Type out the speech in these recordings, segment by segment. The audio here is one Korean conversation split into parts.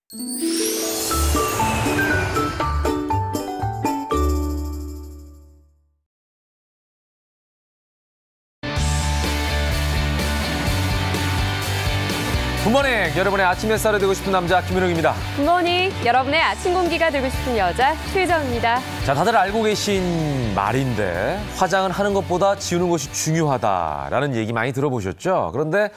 굿모닝, 여러분의 아침 햇살이 되고 싶은 남자 김은웅입니다. 굿모닝, 여러분의 아침 공기가 되고 싶은 여자 최희정입니다. 자, 다들 알고 계신 말인데 화장은 하는 것보다 지우는 것이 중요하다라는 얘기 많이 들어보셨죠? 그런데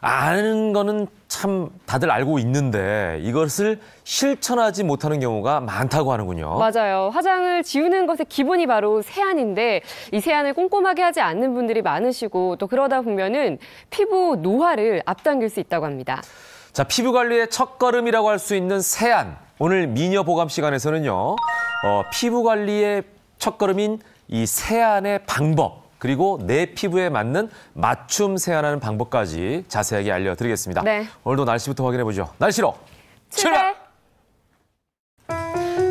아는 거는 참 다들 알고 있는데 이것을 실천하지 못하는 경우가 많다고 하는군요. 맞아요. 화장을 지우는 것의 기본이 바로 세안인데 이 세안을 꼼꼼하게 하지 않는 분들이 많으시고 또 그러다 보면은 피부 노화를 앞당길 수 있다고 합니다. 자, 피부 관리의 첫걸음이라고 할 수 있는 세안. 오늘 미녀 보감 시간에서는요. 피부 관리의 첫걸음인 이 세안의 방법. 그리고 내 피부에 맞는 맞춤 세안하는 방법까지 자세하게 알려드리겠습니다. 네. 오늘도 날씨부터 확인해보죠. 날씨로 출발!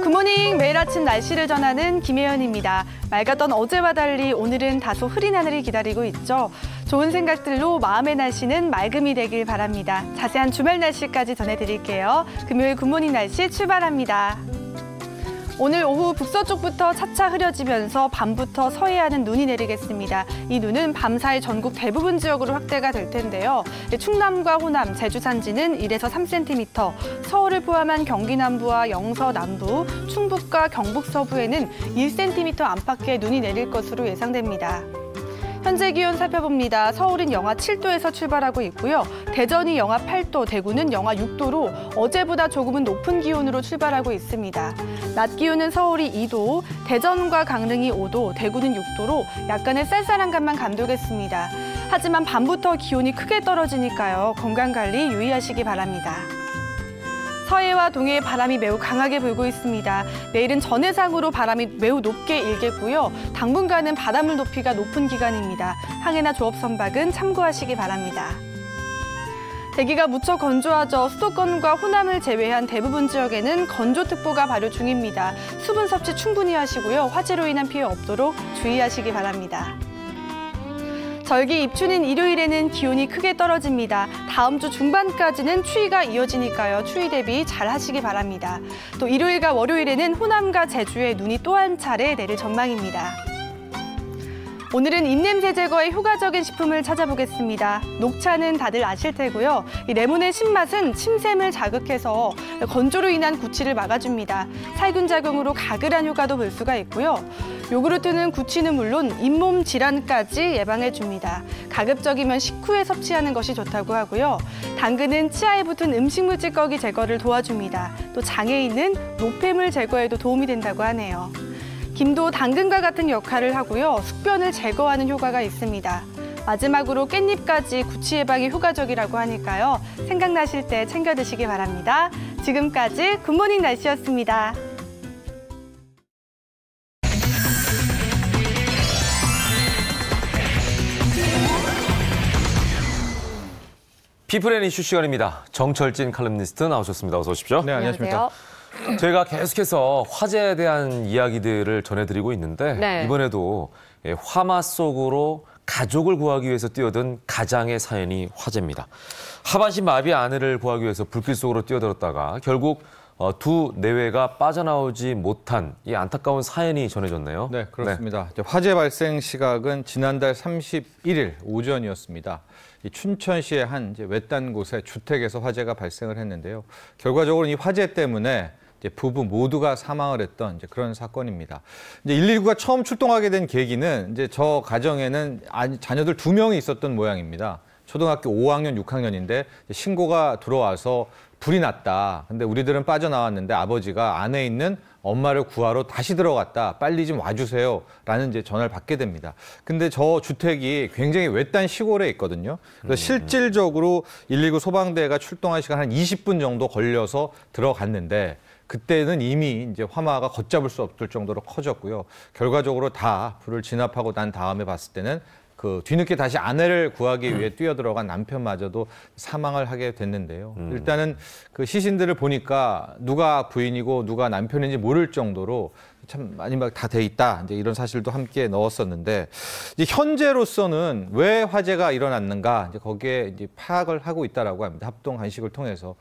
굿모닝, 매일 아침 날씨를 전하는 김혜연입니다. 맑았던 어제와 달리 오늘은 다소 흐린 하늘이 기다리고 있죠. 좋은 생각들로 마음의 날씨는 맑음이 되길 바랍니다. 자세한 주말 날씨까지 전해드릴게요. 금요일 굿모닝 날씨 출발합니다. 오늘 오후 북서쪽부터 차차 흐려지면서 밤부터 서해안은 눈이 내리겠습니다. 이 눈은 밤사이 전국 대부분 지역으로 확대가 될 텐데요. 충남과 호남, 제주 산지는 1에서 3cm, 서울을 포함한 경기 남부와 영서 남부, 충북과 경북 서부에는 1cm 안팎의 눈이 내릴 것으로 예상됩니다. 현재 기온 살펴봅니다. 서울은 영하 7도에서 출발하고 있고요. 대전이 영하 8도, 대구는 영하 6도로 어제보다 조금은 높은 기온으로 출발하고 있습니다. 낮 기온은 서울이 2도, 대전과 강릉이 5도, 대구는 6도로 약간의 쌀쌀한 감만 감도겠습니다. 하지만 밤부터 기온이 크게 떨어지니까요. 건강관리 유의하시기 바랍니다. 서해와 동해의 바람이 매우 강하게 불고 있습니다. 내일은 전해상으로 바람이 매우 높게 일겠고요. 당분간은 바닷물 높이가 높은 기간입니다. 항해나 조업 선박은 참고하시기 바랍니다. 대기가 무척 건조하죠. 수도권과 호남을 제외한 대부분 지역에는 건조특보가 발효 중입니다. 수분 섭취 충분히 하시고요. 화재로 인한 피해 없도록 주의하시기 바랍니다. 절기 입추는 일요일에는 기온이 크게 떨어집니다. 다음 주 중반까지는 추위가 이어지니까요. 추위 대비 잘 하시기 바랍니다. 또 일요일과 월요일에는 호남과 제주에 눈이 또 한 차례 내릴 전망입니다. 오늘은 입냄새 제거에 효과적인 식품을 찾아보겠습니다. 녹차는 다들 아실 테고요. 이 레몬의 신맛은 침샘을 자극해서 건조로 인한 구취를 막아줍니다. 살균 작용으로 가글한 효과도 볼 수가 있고요. 요구르트는 구취는 물론 잇몸 질환까지 예방해줍니다. 가급적이면 식후에 섭취하는 것이 좋다고 하고요. 당근은 치아에 붙은 음식물 찌꺼기 제거를 도와줍니다. 또 장에 있는 노폐물 제거에도 도움이 된다고 하네요. 김도 당근과 같은 역할을 하고요. 숙변을 제거하는 효과가 있습니다. 마지막으로 깻잎까지 구취 예방에 효과적이라고 하니까요. 생각나실 때 챙겨 드시기 바랍니다. 지금까지 굿모닝 날씨였습니다. 피플앤 이슈 시간입니다. 정철진 칼럼니스트 나오셨습니다. 어서 오십시오. 네, 안녕하십니까. 저희가 계속해서 화재에 대한 이야기들을 전해드리고 있는데 네. 이번에도 화마 속으로 가족을 구하기 위해서 뛰어든 가장의 사연이 화제입니다. 하반신 마비 아내를 구하기 위해서 불길 속으로 뛰어들었다가 결국 두 내외가 빠져나오지 못한 이 안타까운 사연이 전해졌네요. 네, 그렇습니다. 네. 화재 발생 시각은 지난달 31일 오전이었습니다. 이 춘천시의 한 외딴 곳의 주택에서 화재가 발생을 했는데요. 결과적으로 이 화재 때문에 부부 모두가 사망을 했던 그런 사건입니다. 119가 처음 출동하게 된 계기는 저 가정에는 자녀들 2명이 있었던 모양입니다. 초등학교 5학년, 6학년인데 신고가 들어와서 불이 났다. 근데 우리들은 빠져나왔는데 아버지가 안에 있는 엄마를 구하러 다시 들어갔다. 빨리 좀 와주세요. 라는 전화를 받게 됩니다. 근데 저 주택이 굉장히 외딴 시골에 있거든요. 그래서 실질적으로 119 소방대가 출동할 시간 한 20분 정도 걸려서 들어갔는데 그때는 이미 화마가 걷잡을 수 없을 정도로 커졌고요. 결과적으로 다 불을 진압하고 난 다음에 봤을 때는 뒤늦게 다시 아내를 구하기 위해 뛰어들어간 남편마저도 사망을 하게 됐는데요. 일단은 시신들을 보니까 누가 부인이고 누가 남편인지 모를 정도로 참 많이 막 다 돼 있다. 이제 이런 사실도 함께 넣었었는데 이제 현재로서는 왜 화재가 일어났는가 이제 거기에 이제 파악을 하고 있다라고 합니다. 합동 간식을 통해서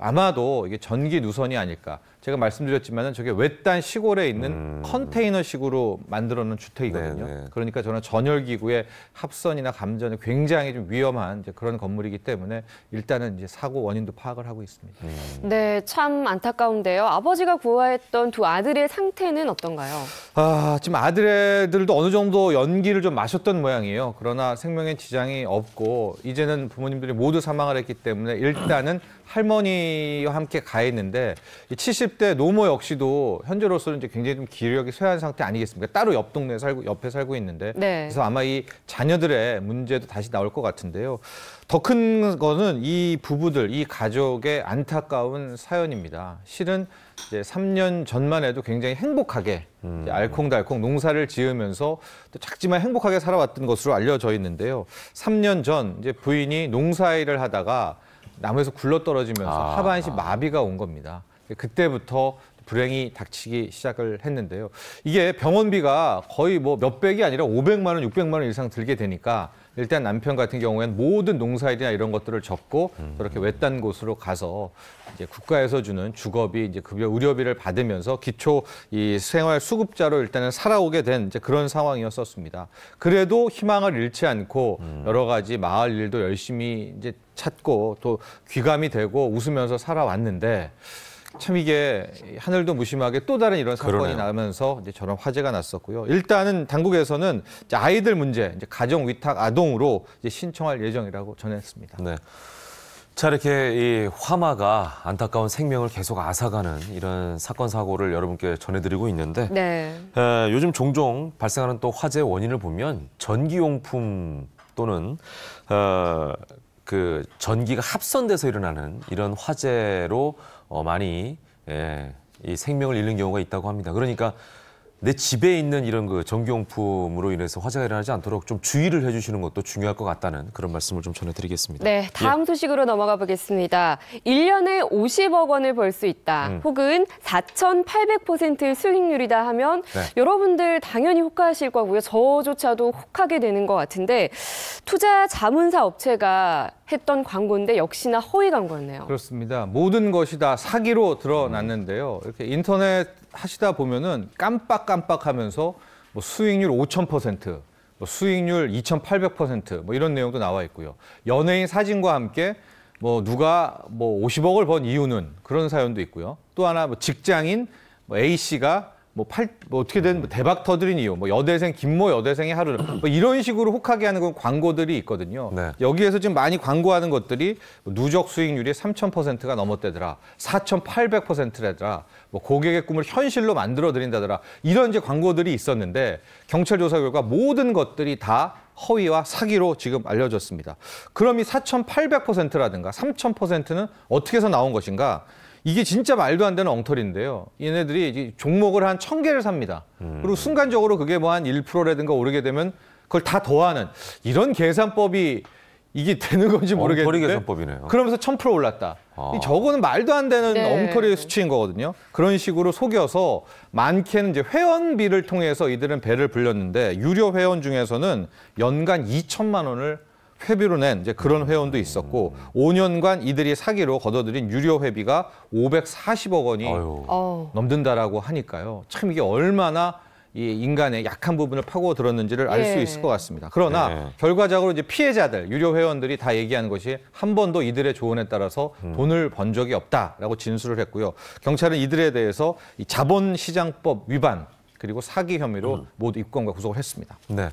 아마도 이게 전기 누선이 아닐까. 제가 말씀드렸지만은 저게 외딴 시골에 있는 컨테이너식으로 만들어 놓은 주택이거든요. 네네. 그러니까 저는 전열기구의 합선이나 감전이 굉장히 좀 위험한 이제 그런 건물이기 때문에 일단은 이제 사고 원인도 파악을 하고 있습니다. 네, 참 안타까운데요. 아버지가 구화했던 두 아들의 상태는 어떤가요? 지금 아들들도 어느 정도 연기를 좀 마셨던 모양이에요. 그러나 생명에 지장이 없고 이제는 부모님들이 모두 사망을 했기 때문에 일단은 할머니와 함께 가 있는데 70대 노모 역시도 현재로서는 이제 굉장히 좀 기력이 쇠한 상태 아니겠습니까? 따로 옆 동네에 옆에 살고 있는데 네. 그래서 아마 이 자녀들의 문제도 다시 나올 것 같은데요. 더 큰 거는 이 부부들, 이 가족의 안타까운 사연입니다. 실은 이제 3년 전만 해도 굉장히 행복하게 이제 알콩달콩 농사를 지으면서 또 작지만 행복하게 살아왔던 것으로 알려져 있는데요. 3년 전 이제 부인이 농사일을 하다가 나무에서 굴러떨어지면서 하반신 마비가 온 겁니다. 그때부터 불행이 닥치기 시작을 했는데요. 이게 병원비가 거의 뭐 몇백이 아니라 500만 원, 600만 원 이상 들게 되니까 일단 남편 같은 경우에는 모든 농사일이나 이런 것들을 접고 저렇게 외딴 곳으로 가서 이제 국가에서 주는 주거비, 이제 급여, 의료비를 받으면서 기초 이 생활 수급자로 일단은 살아오게 된 이제 그런 상황이었었습니다. 그래도 희망을 잃지 않고 여러 가지 마을 일도 열심히 이제 찾고 또 귀감이 되고 웃으면서 살아왔는데 참 이게 하늘도 무심하게 또 다른 이런 사건이 그러네요. 나면서 이제 저런 화제가 났었고요. 일단은 당국에서는 이제 아이들 문제, 이제 가정 위탁 아동으로 이제 신청할 예정이라고 전했습니다. 네. 자, 이렇게 이 화마가 안타까운 생명을 계속 앗아가는 이런 사건 사고를 여러분께 전해드리고 있는데 네. 요즘 종종 발생하는 또 화재 원인을 보면 전기용품 또는 그 전기가 합선돼서 일어나는 이런 화재로 많이 이 생명을 잃는 경우가 있다고 합니다. 그러니까 내 집에 있는 이런 그 전기용품으로 인해서 화재가 일어나지 않도록 좀 주의를 해주시는 것도 중요할 것 같다는 그런 말씀을 좀 전해드리겠습니다. 네, 다음 소식으로 넘어가 보겠습니다. 1년에 50억 원을 벌 수 있다. 혹은 4,800%의 수익률이다 하면 네. 여러분들 당연히 혹하실 거고요. 저조차도 혹하게 되는 것 같은데 투자 자문사 업체가 했던 광고인데 역시나 허위 광고였네요. 그렇습니다. 모든 것이 다 사기로 드러났는데요. 이렇게 인터넷 하시다 보면은 깜빡깜빡하면서 뭐 수익률 5,000%, 뭐 수익률 2,800% 뭐 이런 내용도 나와 있고요. 연예인 사진과 함께 뭐 누가 뭐 50억을 번 이유는 그런 사연도 있고요. 또 하나 뭐 직장인 뭐 A 씨가 뭐 어떻게든 뭐 대박 터뜨린 이유, 뭐 여대생 김모 여대생의 하루는 뭐 이런 식으로 혹하게 하는 건 광고들이 있거든요. 네. 여기에서 지금 많이 광고하는 것들이 뭐 누적 수익률이 3,000%가 넘었대더라, 4,800%래더라, 뭐 고객의 꿈을 현실로 만들어 드린다더라, 이런 이제 광고들이 있었는데 경찰 조사 결과 모든 것들이 다 허위와 사기로 지금 알려졌습니다. 그럼 이 4,800%라든가 3,000%는 어떻게 해서 나온 것인가? 이게 진짜 말도 안 되는 엉터리인데요. 얘네들이 이제 종목을 한 1,000개를 삽니다. 그리고 순간적으로 그게 뭐 한 1%라든가 오르게 되면 그걸 다 더하는 이런 계산법이 이게 되는 건지 모르겠는데. 엉터리 계산법이네요. 그러면서 1,000% 올랐다. 저거는 말도 안 되는 네. 엉터리의 수치인 거거든요. 그런 식으로 속여서 많게는 이제 회원비를 통해서 이들은 배를 불렸는데 유료 회원 중에서는 연간 2천만 원을 회비로 낸 이제 그런 회원도 있었고 5년간 이들이 사기로 걷어들인 유료 회비가 540억 원이 넘는다라고 하니까요. 참 이게 얼마나 이 인간의 약한 부분을 파고들었는지를 알 수 있을 것 같습니다. 그러나 결과적으로 이제 피해자들, 유료 회원들이 다 얘기하는 것이 한 번도 이들의 조언에 따라서 돈을 번 적이 없다라고 진술을 했고요. 경찰은 이들에 대해서 이 자본시장법 위반 그리고 사기 혐의로 모두 입건과 구속을 했습니다. 네.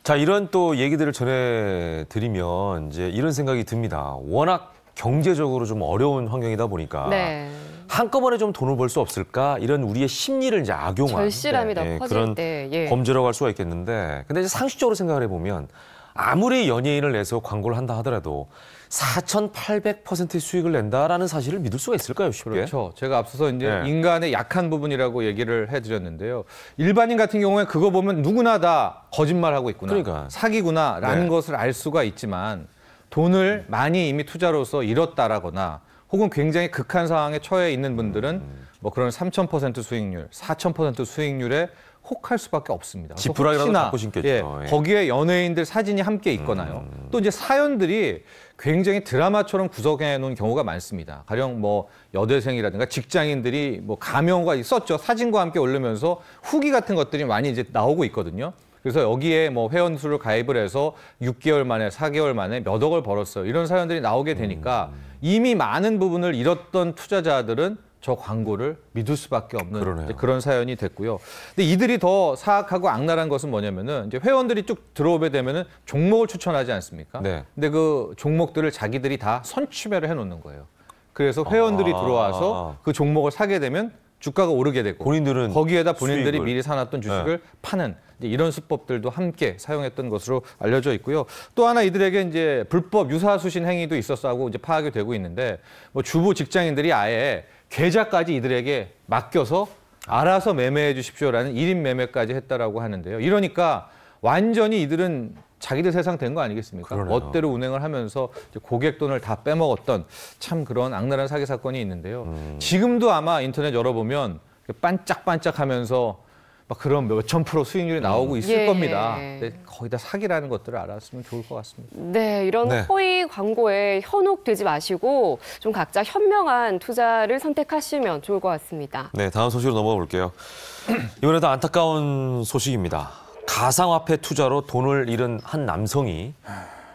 자, 이런 또 얘기들을 전해드리면 이제 이런 생각이 듭니다. 워낙 경제적으로 좀 어려운 환경이다 보니까 네. 한꺼번에 좀 돈을 벌 수 없을까? 이런 우리의 심리를 이제 악용한 절실함이 더 커질 그런 때, 범죄라고 할 수가 있겠는데, 근데 이제 상식적으로 생각을 해보면 아무리 연예인을 내서 광고를 한다 하더라도 4,800%의 수익을 낸다라는 사실을 믿을 수가 있을까요, 쉽게? 그렇죠. 제가 앞서서 이제 네. 인간의 약한 부분이라고 얘기를 해드렸는데요. 일반인 같은 경우에 그거 보면 누구나 다 거짓말하고 있구나, 그러니까. 사기구나라는 네. 것을 알 수가 있지만 돈을 많이 이미 투자로서 잃었다라거나 혹은 굉장히 극한 상황에 처해 있는 분들은 뭐 그런 3,000% 수익률, 4,000% 수익률에 혹할 수밖에 없습니다. 지푸라기라도 혹시나, 잡고 신겠죠. 예, 거기에 연예인들 사진이 함께 있거나요. 또 이제 사연들이 굉장히 드라마처럼 구성해 놓은 경우가 많습니다. 가령 뭐 여대생이라든가 직장인들이 뭐 가명가 있었죠. 사진과 함께 올리면서 후기 같은 것들이 많이 이제 나오고 있거든요. 그래서 여기에 뭐 회원수를 가입을 해서 6개월 만에 4개월 만에 몇 억을 벌었어요. 이런 사연들이 나오게 되니까 이미 많은 부분을 잃었던 투자자들은 저 광고를 믿을 수밖에 없는 이제 그런 사연이 됐고요. 근데 이들이 더 사악하고 악랄한 것은 뭐냐면은 이제 회원들이 쭉 들어오게 되면은 종목을 추천하지 않습니까? 네. 근데 그 종목들을 자기들이 다 선취매를 해놓는 거예요. 그래서 회원들이 들어와서 그 종목을 사게 되면 주가가 오르게 되고 본인들은 거기에다 본인들이 수익을. 미리 사놨던 주식을 파는 이런 수법들도 함께 사용했던 것으로 알려져 있고요. 또 하나 이들에게 이제 불법 유사수신 행위도 있었다고 이제 파악이 되고 있는데 뭐 주부 직장인들이 아예 계좌까지 이들에게 맡겨서 알아서 매매해 주십시오라는 1인 매매까지 했다라고 하는데요. 이러니까 완전히 이들은 자기들 세상 된 거 아니겠습니까? 그러네요. 멋대로 운행을 하면서 이제 고객 돈을 다 빼먹었던 참 그런 악랄한 사기 사건이 있는데요. 지금도 아마 인터넷 열어보면 반짝반짝하면서 막 그런 몇천 % 수익률이 나오고 있을 예. 겁니다. 근데 거의 다 사기라는 것들을 알았으면 좋을 것 같습니다. 네, 이런 네. 허위 광고에 현혹되지 마시고 좀 각자 현명한 투자를 선택하시면 좋을 것 같습니다. 네, 다음 소식으로 넘어가 볼게요. 이번에도 안타까운 소식입니다. 가상화폐 투자로 돈을 잃은 한 남성이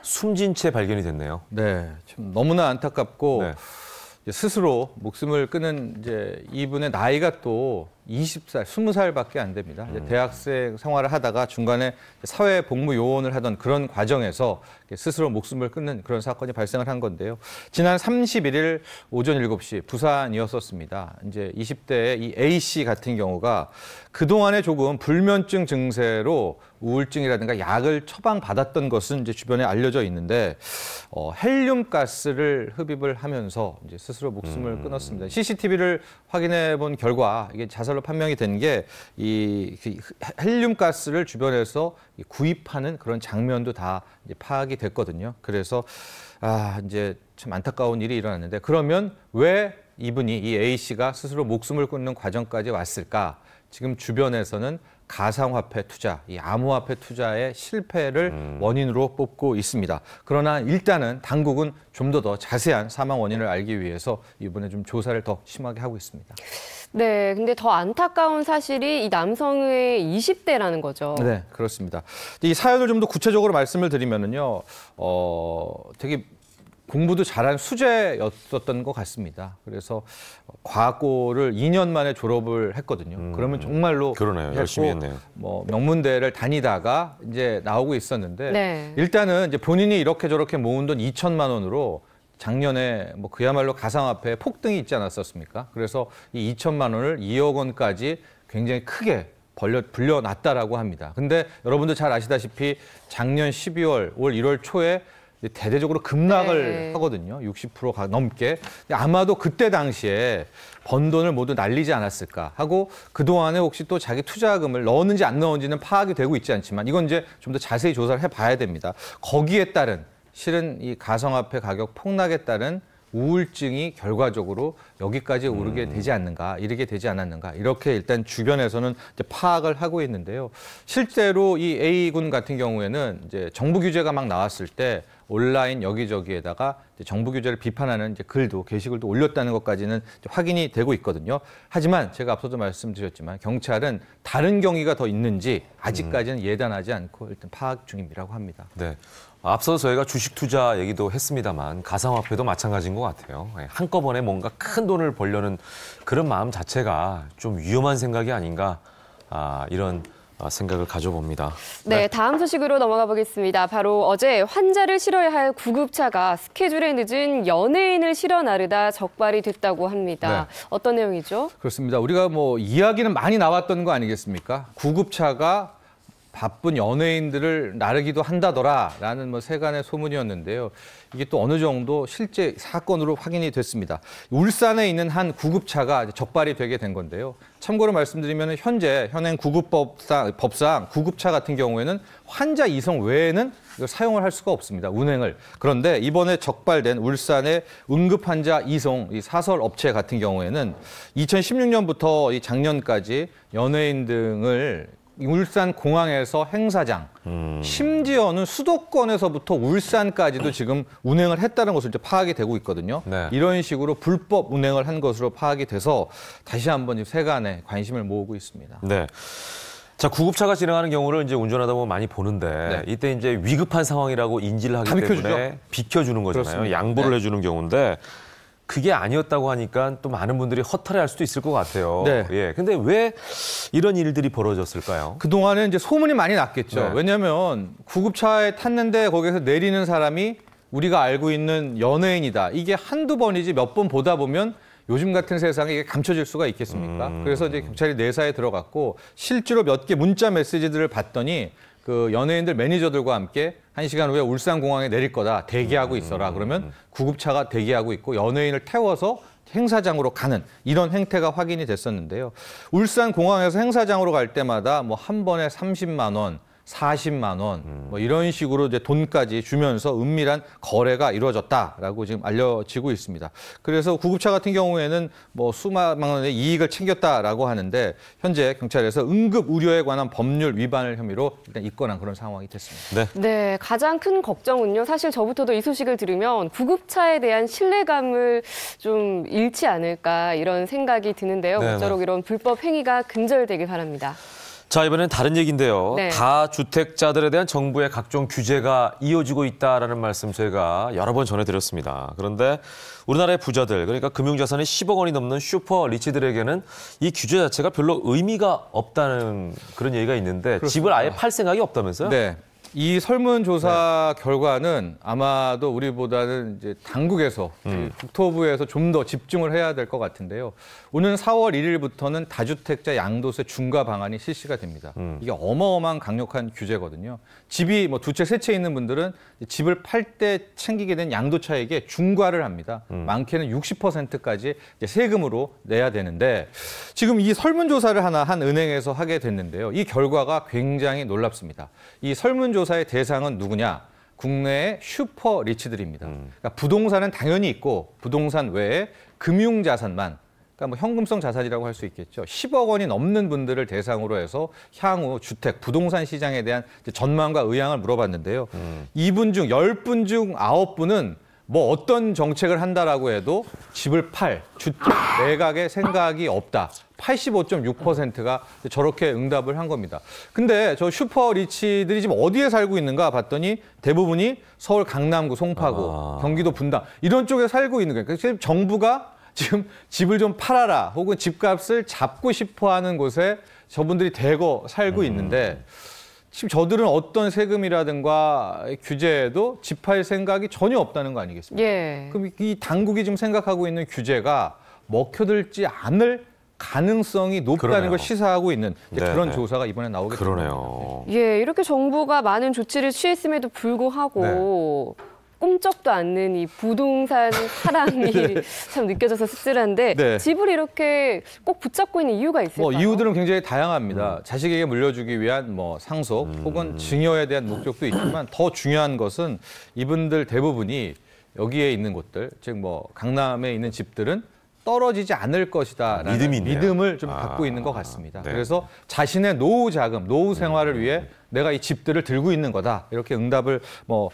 숨진 채 발견이 됐네요. 네, 좀 너무나 안타깝고 네. 이제 스스로 목숨을 끊은 이제 이분의 나이가 또 20살, 20살밖에 안 됩니다. 이제 대학생 생활을 하다가 중간에 사회복무 요원을 하던 그런 과정에서 스스로 목숨을 끊는 그런 사건이 발생을 한 건데요. 지난 31일 오전 7시 부산이었었습니다. 이제 20대의 이 A 씨 같은 경우가 그동안에 조금 불면증 증세로 우울증이라든가 약을 처방받았던 것은 이제 주변에 알려져 있는데 헬륨 가스를 흡입을 하면서 이제 스스로 목숨을 끊었습니다. CCTV를 확인해 본 결과 이게 자살로 판명이 된 게 이 헬륨 가스를 주변에서 구입하는 그런 장면도 다 이제 파악이 됐거든요. 그래서 이제 참 안타까운 일이 일어났는데 그러면 왜 이분이 이 A 씨가 스스로 목숨을 끊는 과정까지 왔을까? 지금 주변에서는 가상화폐 투자, 이 암호화폐 투자의 실패를 원인으로 뽑고 있습니다. 그러나 일단은 당국은 좀 더 자세한 사망 원인을 알기 위해서 이번에 좀 조사를 더 심하게 하고 있습니다. 네, 근데 더 안타까운 사실이 이 남성의 20대라는 거죠. 네, 그렇습니다. 이 사연을 좀 더 구체적으로 말씀을 드리면은요, 되게 공부도 잘한 수재였었던 것 같습니다. 그래서 과학고를 2년 만에 졸업을 했거든요. 그러면 정말로 그러네요. 열심히 했네요. 뭐 명문대를 다니다가 이제 나오고 있었는데 네. 일단은 이제 본인이 이렇게 저렇게 모은 돈 2천만 원으로 작년에 뭐 그야말로 가상화폐 폭등이 있지 않았었습니까? 그래서 이 2천만 원을 2억 원까지 굉장히 크게 불려놨다라고 합니다. 근데 여러분도 잘 아시다시피 작년 12월, 올 1월 초에 대대적으로 급락을 네. 하거든요. 60% 넘게. 아마도 그때 당시에 번 돈을 모두 날리지 않았을까 하고 그동안에 혹시 또 자기 투자금을 넣었는지 안 넣었는지는 파악이 되고 있지 않지만 이건 이제 좀 더 자세히 조사를 해봐야 됩니다. 거기에 따른 실은 이 가상화폐 가격 폭락에 따른 우울증이 결과적으로 여기까지 오르게 되지 않는가, 이르게 되지 않았는가 이렇게 일단 주변에서는 이제 파악을 하고 있는데요. 실제로 이 A군 같은 경우에는 이제 정부 규제가 막 나왔을 때 온라인 여기저기에다가 이제 정부 규제를 비판하는 이제 글도 게시글도 올렸다는 것까지는 이제 확인이 되고 있거든요. 하지만 제가 앞서도 말씀드렸지만 경찰은 다른 경위가 더 있는지 아직까지는 예단하지 않고 일단 파악 중이라고 합니다. 네. 앞서서 저희가 주식 투자 얘기도 했습니다만 가상화폐도 마찬가지인 것 같아요. 한꺼번에 뭔가 큰 돈을 벌려는 그런 마음 자체가 좀 위험한 생각이 아닌가 이런 생각을 가져봅니다. 네, 다음 소식으로 넘어가 보겠습니다. 바로 어제 환자를 실어야 할 구급차가 스케줄에 늦은 연예인을 실어 나르다 적발이 됐다고 합니다. 네. 어떤 내용이죠? 그렇습니다. 우리가 뭐 이야기는 많이 나왔던 거 아니겠습니까? 구급차가 바쁜 연예인들을 나르기도 한다더라라는 뭐 세간의 소문이었는데요. 이게 또 어느 정도 실제 사건으로 확인이 됐습니다. 울산에 있는 한 구급차가 적발이 되게 된 건데요. 참고로 말씀드리면 현행 구급법상 구급차 같은 경우에는 환자 이송 외에는 이걸 사용을 할 수가 없습니다. 운행을. 그런데 이번에 적발된 울산의 응급환자 이송 이 사설 업체 같은 경우에는 2016년부터 이 작년까지 연예인 등을 울산 공항에서 행사장, 심지어는 수도권에서부터 울산까지도 지금 운행을 했다는 것을 이제 파악이 되고 있거든요. 네. 이런 식으로 불법 운행을 한 것으로 파악이 돼서 다시 한번 세간에 관심을 모으고 있습니다. 네. 자, 구급차가 지나가는 경우를 이제 운전하다 보면 많이 보는데 네. 이때 이제 위급한 상황이라고 인지를 하기 다 때문에 비켜주죠. 비켜주는 거잖아요. 그렇습니다. 양보를 네. 해주는 경우인데 그게 아니었다고 하니까 또 많은 분들이 허탈해할 수도 있을 것 같아요. 네. 예. 근데 왜 이런 일들이 벌어졌을까요? 그동안은 이제 소문이 많이 났겠죠. 네. 왜냐하면 구급차에 탔는데 거기서 내리는 사람이 우리가 알고 있는 연예인이다. 이게 한두 번이지 몇 번 보다 보면 요즘 같은 세상에 이게 감춰질 수가 있겠습니까? 그래서 이제 경찰이 내사에 들어갔고 실제로 몇 개 문자 메시지들을 봤더니 그 연예인들 매니저들과 함께 1시간 후에 울산공항에 내릴 거다. 대기하고 있어라. 그러면 구급차가 대기하고 있고 연예인을 태워서 행사장으로 가는 이런 행태가 확인이 됐었는데요. 울산공항에서 행사장으로 갈 때마다 뭐 한 번에 30만 원, 40만 원, 뭐 이런 식으로 이제 돈까지 주면서 은밀한 거래가 이루어졌다라고 지금 알려지고 있습니다. 그래서 구급차 같은 경우에는 뭐 수만 원의 이익을 챙겼다라고 하는데 현재 경찰에서 응급 의료에 관한 법률 위반을 혐의로 일단 입건한 그런 상황이 됐습니다. 네. 네, 가장 큰 걱정은요. 사실 저부터도 이 소식을 들으면 구급차에 대한 신뢰감을 좀 잃지 않을까 이런 생각이 드는데요. 네네. 모쪼록 이런 불법 행위가 근절되길 바랍니다. 자, 이번엔 다른 얘기인데요. 네. 다주택자들에 대한 정부의 각종 규제가 이어지고 있다라는 말씀 저희가 여러 번 전해드렸습니다. 그런데 우리나라의 부자들, 그러니까 금융자산이 10억 원이 넘는 슈퍼 리치들에게는 이 규제 자체가 별로 의미가 없다는 그런 얘기가 있는데 집을 아예 팔 생각이 없다면서요? 네. 이 설문조사 결과는 아마도 우리보다는 이제 당국에서 국토부에서 좀 더 집중을 해야 될 것 같은데요. 오는 4월 1일부터는 다주택자 양도세 중과 방안이 실시가 됩니다. 이게 어마어마한 강력한 규제거든요. 집이 뭐 두 채, 세 채 있는 분들은 집을 팔 때 챙기게 된 양도차익에 중과를 합니다. 많게는 60%까지 이제 세금으로 내야 되는데 지금 이 설문조사를 하나 한 은행에서 하게 됐는데요. 이 결과가 굉장히 놀랍습니다. 이 설문조사의 대상은 누구냐? 국내의 슈퍼 리치들입니다. 그러니까 부동산은 당연히 있고 부동산 외에 금융자산만 그러니까 뭐 현금성 자산이라고 할 수 있겠죠. 10억 원이 넘는 분들을 대상으로 해서 향후 주택, 부동산 시장에 대한 전망과 의향을 물어봤는데요. 이분 중 10분 중 9분은 뭐 어떤 정책을 한다라고 해도 집을 팔, 주택, 매각의 생각이 없다. 85.6%가 저렇게 응답을 한 겁니다. 근데 저 슈퍼 리치들이 지금 어디에 살고 있는가 봤더니 대부분이 서울 강남구, 송파구, 경기도 분당 이런 쪽에 살고 있는 거예요. 그래서 정부가 지금 집을 좀 팔아라 혹은 집값을 잡고 싶어 하는 곳에 저분들이 대거 살고 있는데 지금 저들은 어떤 세금이라든가 규제에도 집 팔 생각이 전혀 없다는 거 아니겠습니까? 예. 그럼 이 당국이 지금 생각하고 있는 규제가 먹혀들지 않을 가능성이 높다는 그러네요. 걸 시사하고 있는 이제 네, 그런 네. 조사가 이번에 나오게 됩니다. 그러네요. 예, 이렇게 정부가 많은 조치를 취했음에도 불구하고 꼼짝도 않는 이 부동산 사랑이 참 느껴져서 씁쓸한데 네. 집을 이렇게 꼭 붙잡고 있는 이유가 있을까요? 뭐 이유들은 굉장히 다양합니다. 자식에게 물려주기 위한 뭐 상속 혹은 증여에 대한 목적도 있지만 더 중요한 것은 이분들 대부분이 여기에 있는 곳들, 즉 뭐 강남에 있는 집들은 떨어지지 않을 것이다라는 믿음이 있네요. 믿음을 좀 갖고 있는 것 같습니다. 네. 그래서 자신의 노후 자금, 노후 생활을 위해 내가 이 집들을 들고 있는 거다. 이렇게 응답을 뭐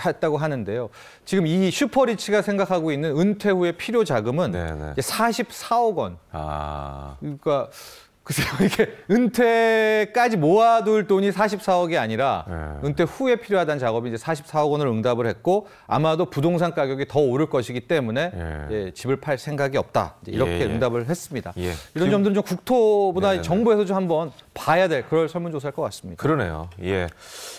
했다고 하는데요. 지금 이 슈퍼리치가 생각하고 있는 은퇴 후의 필요 자금은 네, 네. 이제 44억 원. 아, 그러니까 글쎄요, 이게 은퇴까지 모아둘 돈이 44억이 아니라 은퇴 후에 필요하다는 작업이 이제 44억 원을 응답을 했고 아마도 부동산 가격이 더 오를 것이기 때문에 예, 집을 팔 생각이 없다. 이제 이렇게 예. 응답을 했습니다. 예. 이런 점들은 좀 국토보다 네네네. 정부에서 좀 한번 봐야 될 그럴 설문조사일 것 같습니다. 그러네요. 예.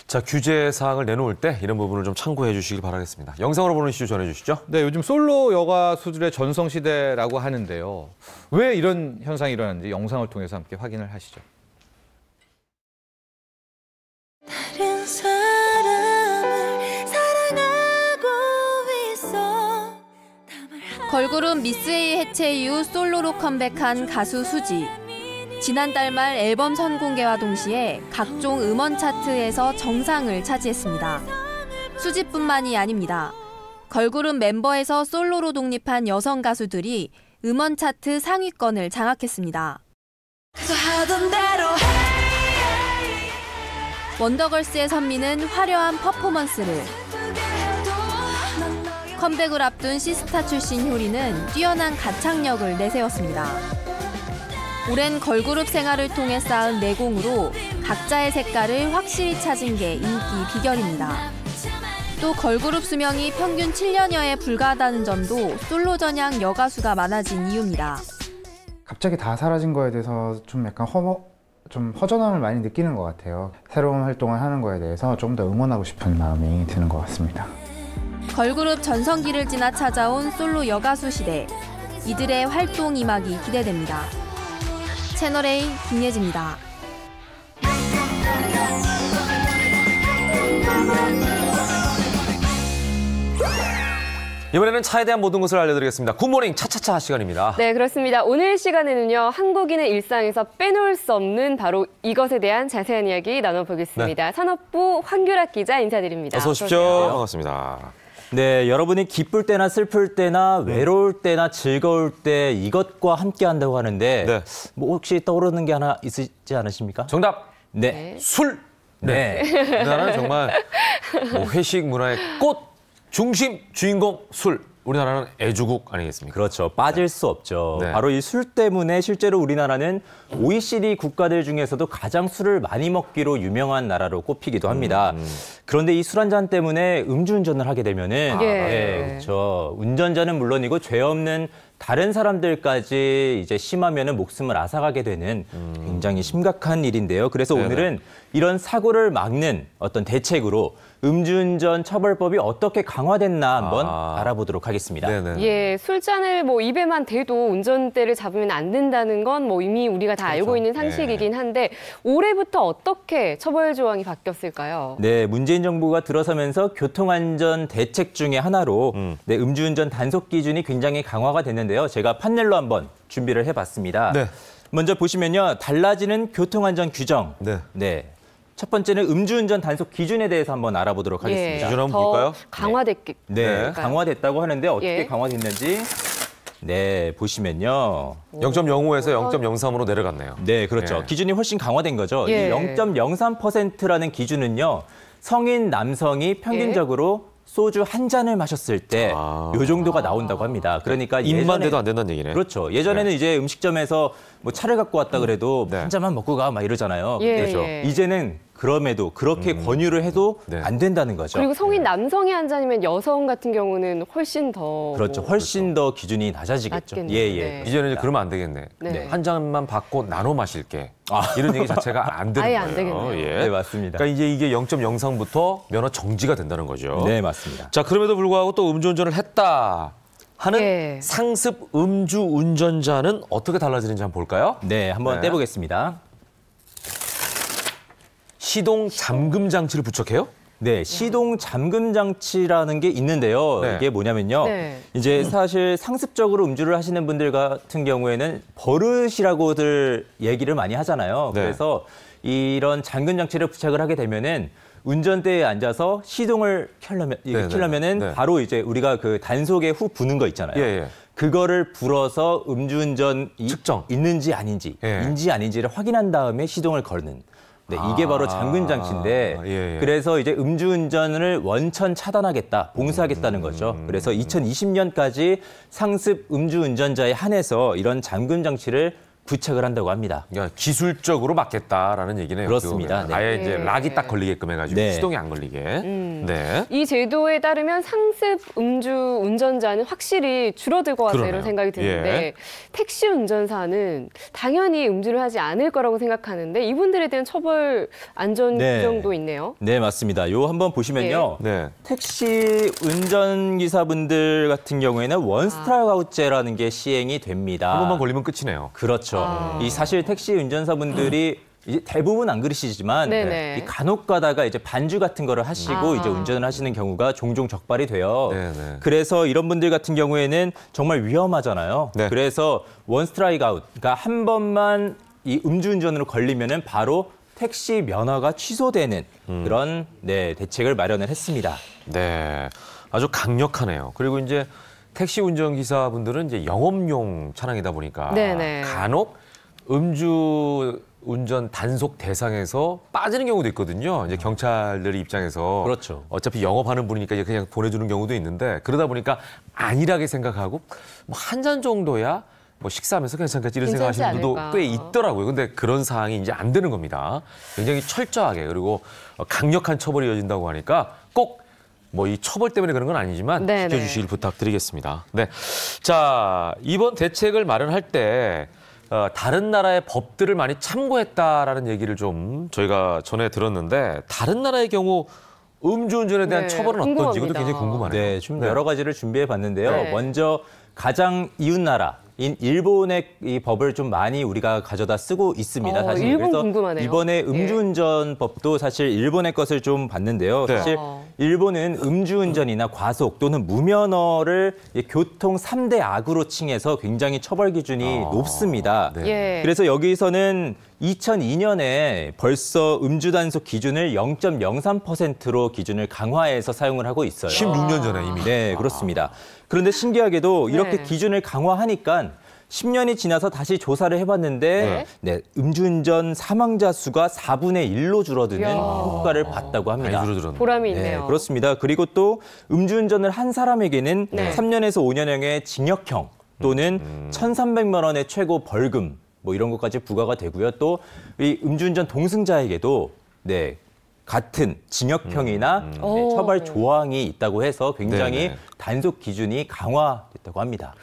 자, 규제 사항을 내놓을 때 이런 부분을 좀 참고해 주시길 바라겠습니다. 영상으로 보는 이슈 전해 주시죠. 네, 요즘 솔로 여가수들의 전성시대라고 하는데요. 왜 이런 현상이 일어나는지 영상을 통해서 함께 확인을 하시죠. 걸그룹 미스A 해체 이후 솔로로 컴백한 가수 수지. 지난달 말 앨범 선공개와 동시에 각종 음원 차트에서 정상을 차지했습니다. 수지뿐만이 아닙니다. 걸그룹 멤버에서 솔로로 독립한 여성 가수들이 음원 차트 상위권을 장악했습니다. 원더걸스의 선미는 화려한 퍼포먼스를, 컴백을 앞둔 시스타 출신 효리는 뛰어난 가창력을 내세웠습니다. 오랜 걸그룹 생활을 통해 쌓은 내공으로 각자의 색깔을 확실히 찾은 게 인기 비결입니다. 또 걸그룹 수명이 평균 7년여에 불과하다는 점도 솔로 전향 여가수가 많아진 이유입니다. 갑자기 다 사라진 거에 대해서 좀 약간 좀 허전함을 많이 느끼는 것 같아요. 새로운 활동을 하는 거에 대해서 좀 더 응원하고 싶은 마음이 드는 것 같습니다. 걸그룹 전성기를 지나 찾아온 솔로 여가수 시대. 이들의 활동 이막이 기대됩니다. 채널A 김예지입니다. 이번에는 차에 대한 모든 것을 알려드리겠습니다. 굿모닝 차차차 시간입니다. 네, 그렇습니다. 오늘 시간에는요, 한국인의 일상에서 빼놓을 수 없는 바로 이것에 대한 자세한 이야기 나눠보겠습니다. 네. 산업부 황규락 기자 인사드립니다. 어서 오십시오. 어서 반갑습니다. 네, 여러분이 기쁠 때나 슬플 때나 외로울 때나 즐거울 때 이것과 함께 한다고 하는데 네. 뭐 혹시 떠오르는 게 하나 있으지 않으십니까? 정답! 네. 술! 네. 우리나라는 정말 뭐 회식 문화의 꽃, 중심, 주인공, 술. 우리나라는 애주국 아니겠습니까? 그렇죠. 빠질 수 없죠. 네. 바로 이 술 때문에 실제로 우리나라는 OECD 국가들 중에서도 가장 술을 많이 먹기로 유명한 나라로 꼽히기도 합니다. 그런데 이 술 한 잔 때문에 음주운전을 하게 되면은 예. 그렇죠. 운전자는 물론이고 죄 없는 다른 사람들까지 이제 심하면은 목숨을 앗아가게 되는 굉장히 심각한 일인데요. 그래서 네네. 오늘은 이런 사고를 막는 어떤 대책으로 음주운전 처벌법이 어떻게 강화됐나 한번 알아보도록 하겠습니다. 네네. 예, 술잔을 뭐 입에만 대도 운전대를 잡으면 안 된다는 건 뭐 이미 우리가 다 알고 있는 상식이긴 한데 올해부터 어떻게 처벌 조항이 바뀌었을까요? 네, 문재인 정부가 들어서면서 교통안전 대책 중에 하나로 네, 음주운전 단속 기준이 굉장히 강화가 됐는데요. 제가 판넬로 한번 준비를 해봤습니다. 네. 먼저 보시면요, 달라지는 교통안전 규정. 네. 네. 첫 번째는 음주운전 단속 기준에 대해서 한번 알아보도록 하겠습니다. 기준 한번 더 볼까요? 강화됐기 네, 네. 강화됐다고 하는데 어떻게 예. 강화됐는지 네, 보시면요. 0.05에서 0.03으로 내려갔네요. 네, 그렇죠. 예. 기준이 훨씬 강화된 거죠. 예. 이 0.03%라는 기준은요, 성인 남성이 평균적으로 소주 한 잔을 마셨을 때 요 정도가 나온다고 합니다. 그러니까 입만 대도 안 된다는 얘기네. 그렇죠. 예전에는 이제 음식점에서 뭐 차를 갖고 왔다 그래도 네. 한 잔만 먹고 가 막 이러잖아요. 예, 그렇죠. 예. 이제는 그럼에도 그렇게 권유를 해도 네. 안 된다는 거죠. 그리고 성인 남성이 한 잔이면 여성 같은 경우는 훨씬 더 그렇죠. 뭐 훨씬 더 기준이 낮아지겠죠. 낮겠네요. 예, 예. 네. 이제는 이제 그러면 안 되겠네. 네. 한 잔만 받고 나눠 마실게. 이런 얘기 자체가 안 되는 아예 거예요. 안 되겠네요. 예. 네, 맞습니다. 그러니까 이제 이게 0.03부터 면허 정지가 된다는 거죠. 네, 맞습니다. 자, 그럼에도 불구하고 또 음주운전을 했다 하는 예. 상습 음주 운전자는 어떻게 달라지는지 한번 볼까요? 네, 한번 네. 떼보겠습니다. 시동 잠금 장치를 부착해요? 네, 시동 잠금 장치라는 게 있는데요. 네. 이게 뭐냐면요. 네. 이제 사실 상습적으로 음주를 하시는 분들 같은 경우에는 버릇이라고들 얘기를 많이 하잖아요. 네. 그래서 이런 잠금 장치를 부착을 하게 되면은 운전대에 앉아서 시동을 켜려면은 네. 바로 이제 우리가 그 단속에 후 부는 거 있잖아요. 예, 예. 그거를 불어서 음주운전이 측정. 있는지 아닌지, 예. 인지 아닌지를 확인한 다음에 시동을 거는. 네, 이게 바로 잠금 장치인데 예, 예. 그래서 이제 음주운전을 원천 차단하겠다, 봉쇄하겠다는 거죠. 그래서 2020년까지 상습 음주운전자에 한해서 이런 잠금 장치를 부착을 한다고 합니다. 그러니까 기술적으로 막겠다라는 얘기네요. 그렇습니다. 그거는. 네. 아예 이제 네. 락이 딱 걸리게끔 해가지고 네. 시동이 안 걸리게. 네. 이 제도에 따르면 상습 음주 운전자는 확실히 줄어들 것 같다 그러네요. 이런 생각이 드는데 예. 택시 운전사는 당연히 음주를 하지 않을 거라고 생각하는데 이분들에 대한 처벌 안전 네. 규정도 있네요. 네, 맞습니다. 요 한번 보시면요. 네. 택시 운전기사분들 같은 경우에는 원스트라이크아웃제라는 게 시행이 됩니다. 한 번만 걸리면 끝이네요. 그렇죠. 이 사실 택시 운전사분들이 이제 대부분 안 그러시지만 네네. 이 간혹 가다가 이제 반주 같은 거를 하시고 이제 운전을 하시는 경우가 종종 적발이 돼요. 네네. 그래서 이런 분들 같은 경우에는 정말 위험하잖아요. 네. 그래서 원 스트라이크 아웃, 그러니까 한 번만 이 음주운전으로 걸리면은 바로 택시 면허가 취소되는 그런 대책을 마련을 했습니다. 네, 아주 강력하네요. 그리고 이제 택시 운전기사분들은 이제 영업용 차량이다 보니까 네네. 간혹 음주 운전 단속 대상에서 빠지는 경우도 있거든요. 이제 경찰들 입장에서 그렇죠. 어차피 영업하는 분이니까 이제 그냥 보내주는 경우도 있는데 그러다 보니까 안일하게 생각하고 뭐 한 잔 정도야 뭐 식사하면서 괜찮겠지 이런 괜찮지 생각하시는 분도 않을까. 꽤 있더라고요. 근데 그런 상황이 이제 안 되는 겁니다. 굉장히 철저하게 그리고 강력한 처벌이 이어진다고 하니까 꼭 뭐 이 처벌 때문에 그런 건 아니지만 네네. 지켜주시길 부탁드리겠습니다. 네, 자 이번 대책을 마련할 때 다른 나라의 법들을 많이 참고했다라는 얘기를 좀 저희가 전에 들었는데 다른 나라의 경우 음주운전에 대한 네, 처벌은 어떤지 궁금합니다. 이것도 굉장히 궁금하네요. 네, 좀 여러 가지를 준비해 봤는데요. 네. 먼저 가장 이웃 나라인 일본의 이 법을 좀 많이 우리가 가져다 쓰고 있습니다. 사실 일본 그래서 궁금하네요. 이번에 네. 음주운전법도 사실 일본의 것을 좀 봤는데요. 네. 사실 일본은 음주운전이나 과속 또는 무면허를 이 교통 3대 악으로 칭해서 굉장히 처벌 기준이 높습니다. 네. 예. 그래서 여기서는 2002년에 벌써 음주 단속 기준을 0.03%로 기준을 강화해서 사용을 하고 있어요. 16년 전에 이미. 네, 그렇습니다. 그런데 신기하게도 이렇게 네. 기준을 강화하니까 10년이 지나서 다시 조사를 해봤는데 음주운전 사망자 수가 4분의 1로 줄어드는 이야. 효과를 봤다고 합니다. 많이 줄어들었네. 보람이 네, 있네요. 그렇습니다. 그리고 또 음주운전을 한 사람에게는 네. 3년에서 5년형의 징역형 또는 1,300만 원의 최고 벌금 뭐 이런 것까지 부과가 되고요. 또 이 음주운전 동승자에게도 같은 징역형이나 오. 처벌 조항이 있다고 해서 굉장히 네네. 단속 기준이 강화됐다고 합니다.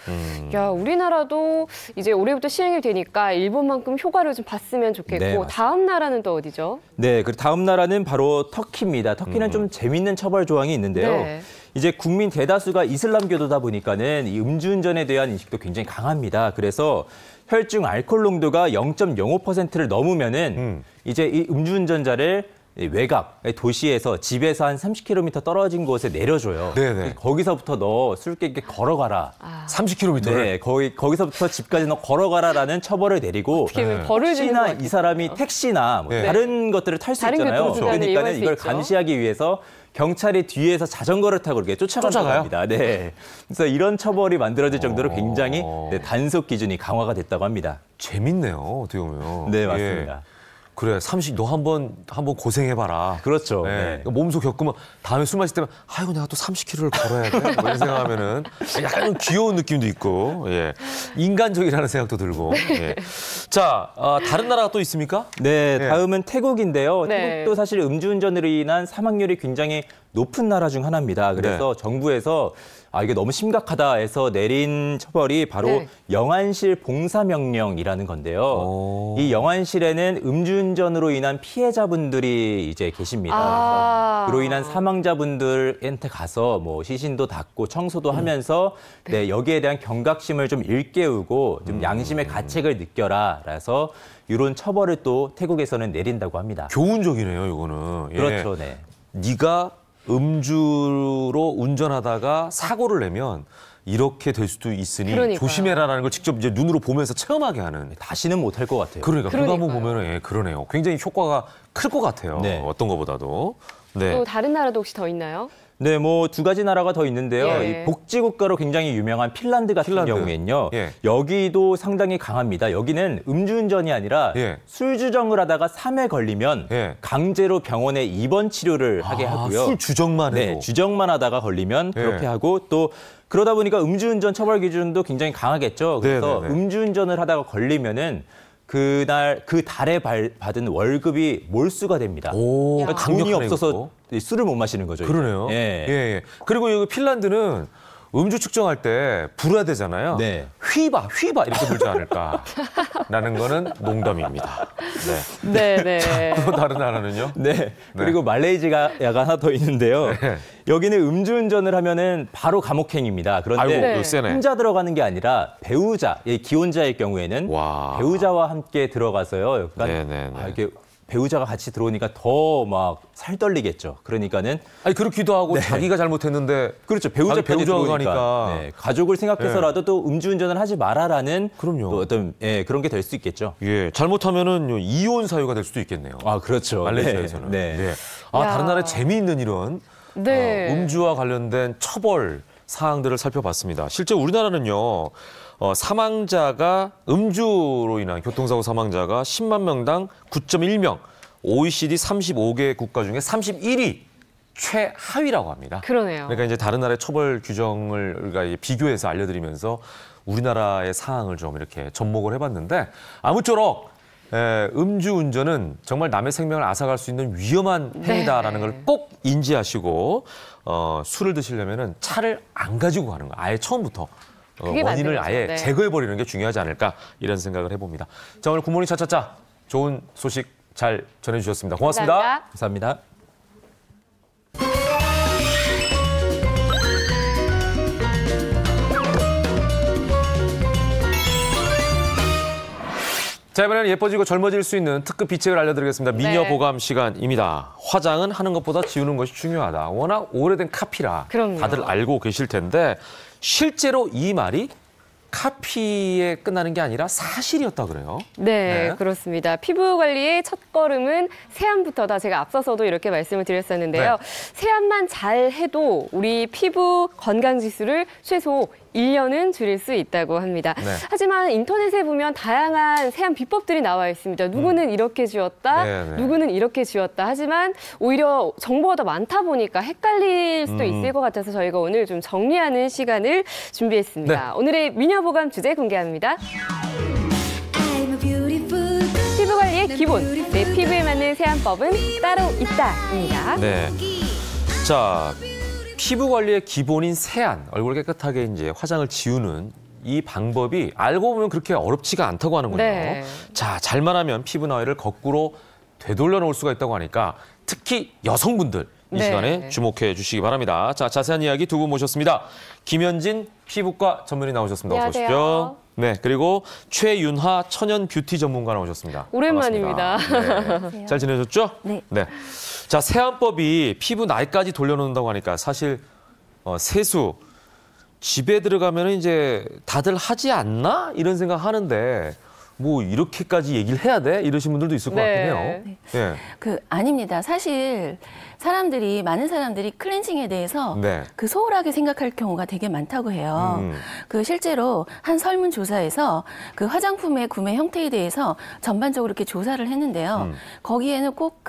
야, 우리나라도 이제 올해부터 시행이 되니까 일본만큼 효과를 좀 봤으면 좋겠고 네, 맞습니다. 다음 나라는 또 어디죠? 네, 그 다음 나라는 바로 터키입니다. 터키는 좀 재밌는 처벌 조항이 있는데요. 네. 이제 국민 대다수가 이슬람교도다 보니까는 이 음주운전에 대한 인식도 굉장히 강합니다. 그래서 혈중 알코올 농도가 0.05%를 넘으면은 이제 이 음주운전자를 외곽 도시에서 집에서 한 30km 떨어진 곳에 내려줘요. 네네. 거기서부터 너 술 깨게 걸어가라. 30km를. 네, 거기서부터 집까지 너 걸어가라라는 처벌을 내리고 어떻게 보면 벌을 주는 것 혹시나 같아요. 이 사람이 택시나 뭐 네. 다른 것들을 탈 수 다른 있잖아요. 교통수단을 이용할 그러니까는 수 이걸 있죠. 감시하기 위해서 경찰이 뒤에서 자전거를 타고 이렇게 쫓아간다고 쫓아가요? 합니다. 네. 그래서 이런 처벌이 만들어질 정도로 굉장히 단속 기준이 강화가 됐다고 합니다. 재밌네요. 어떻게 보면. 네, 예. 맞습니다. 그래, 30, 너 한번 해봐라. 그렇죠. 네. 네. 몸소 겪으면 다음에 술 마실 때면 아이고 내가 또 30km를 걸어야 돼. 뭐 이런 생각하면은 약간 귀여운 느낌도 있고, 예. 인간적이라는 생각도 들고. 예. 자, 다른 나라가 또 있습니까? 네, 네. 다음은 태국인데요. 네. 태국도 사실 음주운전으로 인한 사망률이 굉장히 높은 나라 중 하나입니다. 그래서 정부에서 이게 너무 심각하다 해서 내린 처벌이 바로 네. 영안실 봉사명령이라는 건데요. 이 영안실에는 음주운전으로 인한 피해자분들이 이제 계십니다. 그래서 그로 인한 사망자분들한테 가서 뭐 시신도 닦고 청소도 하면서 여기에 대한 경각심을 좀 일깨우고 좀 양심의 가책을 느껴라. 그래서 이런 처벌을 또 태국에서는 내린다고 합니다. 교훈적이네요, 이거는. 예. 그렇죠, 네. 네가 음주로 운전하다가 사고를 내면 이렇게 될 수도 있으니 그러니까요. 조심해라라는 걸 직접 이제 눈으로 보면서 체험하게 하는. 다시는 못할 것 같아요. 그러니까 그거 한번 그러니까요. 보면은 예, 그러네요. 굉장히 효과가 클 것 같아요. 네. 어떤 것보다도. 네. 또 다른 나라도 혹시 더 있나요? 네, 뭐 두 가지 나라가 더 있는데요. 예. 이 복지국가로 굉장히 유명한 핀란드 같은 핀란드. 경우에는요. 예. 여기도 상당히 강합니다. 여기는 음주운전이 아니라 예. 술 주정을 하다가 3회 걸리면 예. 강제로 병원에 입원 치료를 하게 하고요. 술 주정만 해도. 네, 주정만 하다가 걸리면 예. 그렇게 하고 또 그러다 보니까 음주운전 처벌 기준도 굉장히 강하겠죠. 그래서 네네네. 음주운전을 하다가 걸리면은 그 달에 받은 월급이 몰수가 됩니다. 오, 그러니까 돈이 강력하네, 없어서 이거. 술을 못 마시는 거죠. 이제. 그러네요. 예. 예. 그리고 여기 핀란드는 음주 측정할 때 불어야 되잖아요. 네. 휘바 이렇게 불지 않을까라는 거는 농담입니다. 네, 네. 또 다른 나라는요? 네. 그리고 말레이시아가 하나 더 있는데요. 네. 여기는 음주운전을 하면은 바로 감옥행입니다. 그런데 아이고, 세네. 혼자 들어가는 게 아니라 배우자, 기혼자일 경우에는 와. 배우자와 함께 들어가서요. 약간 네네네. 이렇게 배우자가 같이 들어오니까 더 막 살떨리겠죠. 그러니까는 아니 그렇기도 하고 자기가 잘못했는데 그렇죠. 배우자까지 배우자가 들어오니까 가니까. 네, 가족을 생각해서라도 또 음주운전을 하지 마라라는 그럼요. 또 어떤 그런 게 될 수 있겠죠. 예, 잘못하면은 이혼 사유가 될 수도 있겠네요. 아, 그렇죠. 말레이시아에서는. 네. 네. 아, 야. 다른 나라에 재미있는 이런 네. 음주와 관련된 처벌 사항들을 살펴봤습니다. 실제 우리나라는요. 사망자가 음주로 인한 교통사고 사망자가 10만 명당 9.1명, OECD 35개 국가 중에 31위 최하위라고 합니다. 그러네요. 그러니까 이제 다른 나라의 처벌 규정을 우리가 이제 비교해서 알려드리면서 우리나라의 사항을 좀 이렇게 접목을 해봤는데 아무쪼록 음주운전은 정말 남의 생명을 앗아갈 수 있는 위험한 행위다라는 걸 꼭 인지하시고 술을 드시려면은 차를 안 가지고 가는 거 아예 처음부터 그게 원인을 맞는 아예 거죠. 네. 제거해버리는 게 중요하지 않을까 이런 생각을 해봅니다. 자, 오늘 굿모닝 차차차 좋은 소식 잘 전해주셨습니다. 고맙습니다. 감사합니다. 감사합니다. 자, 이번에는 예뻐지고 젊어질 수 있는 특급 비책을 알려드리겠습니다. 미녀 네. 보감 시간입니다. 화장은 하는 것보다 지우는 것이 중요하다. 워낙 오래된 카피라 그럼요. 다들 알고 계실 텐데 실제로 이 말이 카피에 끝나는 게 아니라 사실이었다 그래요. 네, 네. 그렇습니다. 피부 관리의 첫걸음은 세안부터다. 제가 앞서서도 이렇게 말씀을 드렸었는데요. 네. 세안만 잘 해도 우리 피부 건강 지수를 최소 1년은 줄일 수 있다고 합니다. 네. 하지만 인터넷에 보면 다양한 세안 비법들이 나와 있습니다. 누구는 이렇게 지웠다, 네, 네. 누구는 이렇게 지웠다. 하지만 오히려 정보가 더 많다 보니까 헷갈릴 수도 있을 것 같아서 저희가 오늘 좀 정리하는 시간을 준비했습니다. 네. 오늘의 미녀 보감 주제 공개합니다. 피부 관리의 기본, 내 피부에 맞는 세안법은 따로 있다입니다. 네. 자, 피부 관리의 기본인 세안, 얼굴 깨끗하게 이제 화장을 지우는 이 방법이 알고 보면 그렇게 어렵지가 않다고 하는군요. 네. 자, 잘만 하면 피부 나이를 거꾸로 되돌려 놓을 수가 있다고 하니까 특히 여성분들 이 네. 시간에 주목해 주시기 바랍니다. 자, 자세한 이야기 두 분 모셨습니다. 김현진 피부과 전문의 나오셨습니다. 어서 안녕하세요. 오십시오. 네, 그리고 최윤하 천연 뷰티 전문가 나오셨습니다. 오랜만입니다. 반갑습니다. 네. 잘 지내셨죠? 네. 자, 세안법이 피부 나이까지 돌려놓는다고 하니까 사실 세수 집에 들어가면 이제 다들 하지 않나 이런 생각 하는데 뭐 이렇게까지 얘기를 해야 돼? 이러신 분들도 있을 것 네. 같긴 해요. 네. 아닙니다. 사실 많은 사람들이 클렌징에 대해서 네. 소홀하게 생각할 경우가 되게 많다고 해요. 실제로 한 설문조사에서 화장품의 구매 형태에 대해서 전반적으로 이렇게 조사를 했는데요. 거기에는 꼭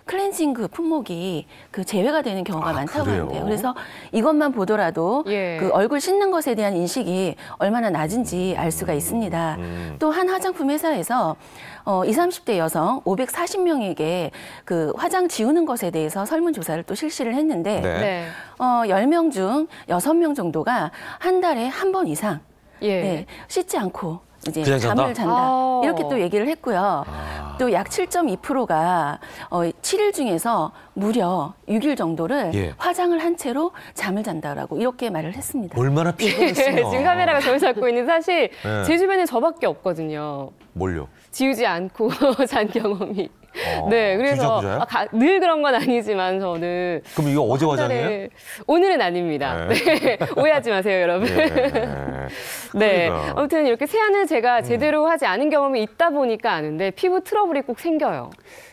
클렌징 품목이 제외가 되는 경우가 많다고 그래요? 하는데요. 그래서 이것만 보더라도 예. 얼굴 씻는 것에 대한 인식이 얼마나 낮은지 알 수가 있습니다. 또 한 화장품 회사에서 20, 30대 여성 540명에게 화장 지우는 것에 대해서 설문조사를 또 실시를 했는데 네. 네. 10명 중 6명 정도가 한 달에 한 번 이상 예. 씻지 않고 이제 그냥 잔다? 잠을 잔다. 아. 이렇게 또 얘기를 했고요. 또 약 7.2%가 7일 중에서 무려 6일 정도를 예. 화장을 한 채로 잠을 잔다라고 이렇게 말을 했습니다. 얼마나 피곤했으면. 지금 카메라가 저를 잡고 있는 사실 네. 제 주변에 저밖에 없거든요. 뭘요? 지우지 않고 잔 경험이. 네, 그래서 진짜 늘 그런 건 아니지만 저는 그럼 이거 어제 한 화장이에요? 달에- 오늘은 아닙니다. 네. 오해하지 마세요, 여러분. 네. 네. 그러니까. 아무튼 이렇게 세안을 제가 제대로 하지 않은 경험이 있다 보니까 아는데 피부 트러블이 꼭 생겨요.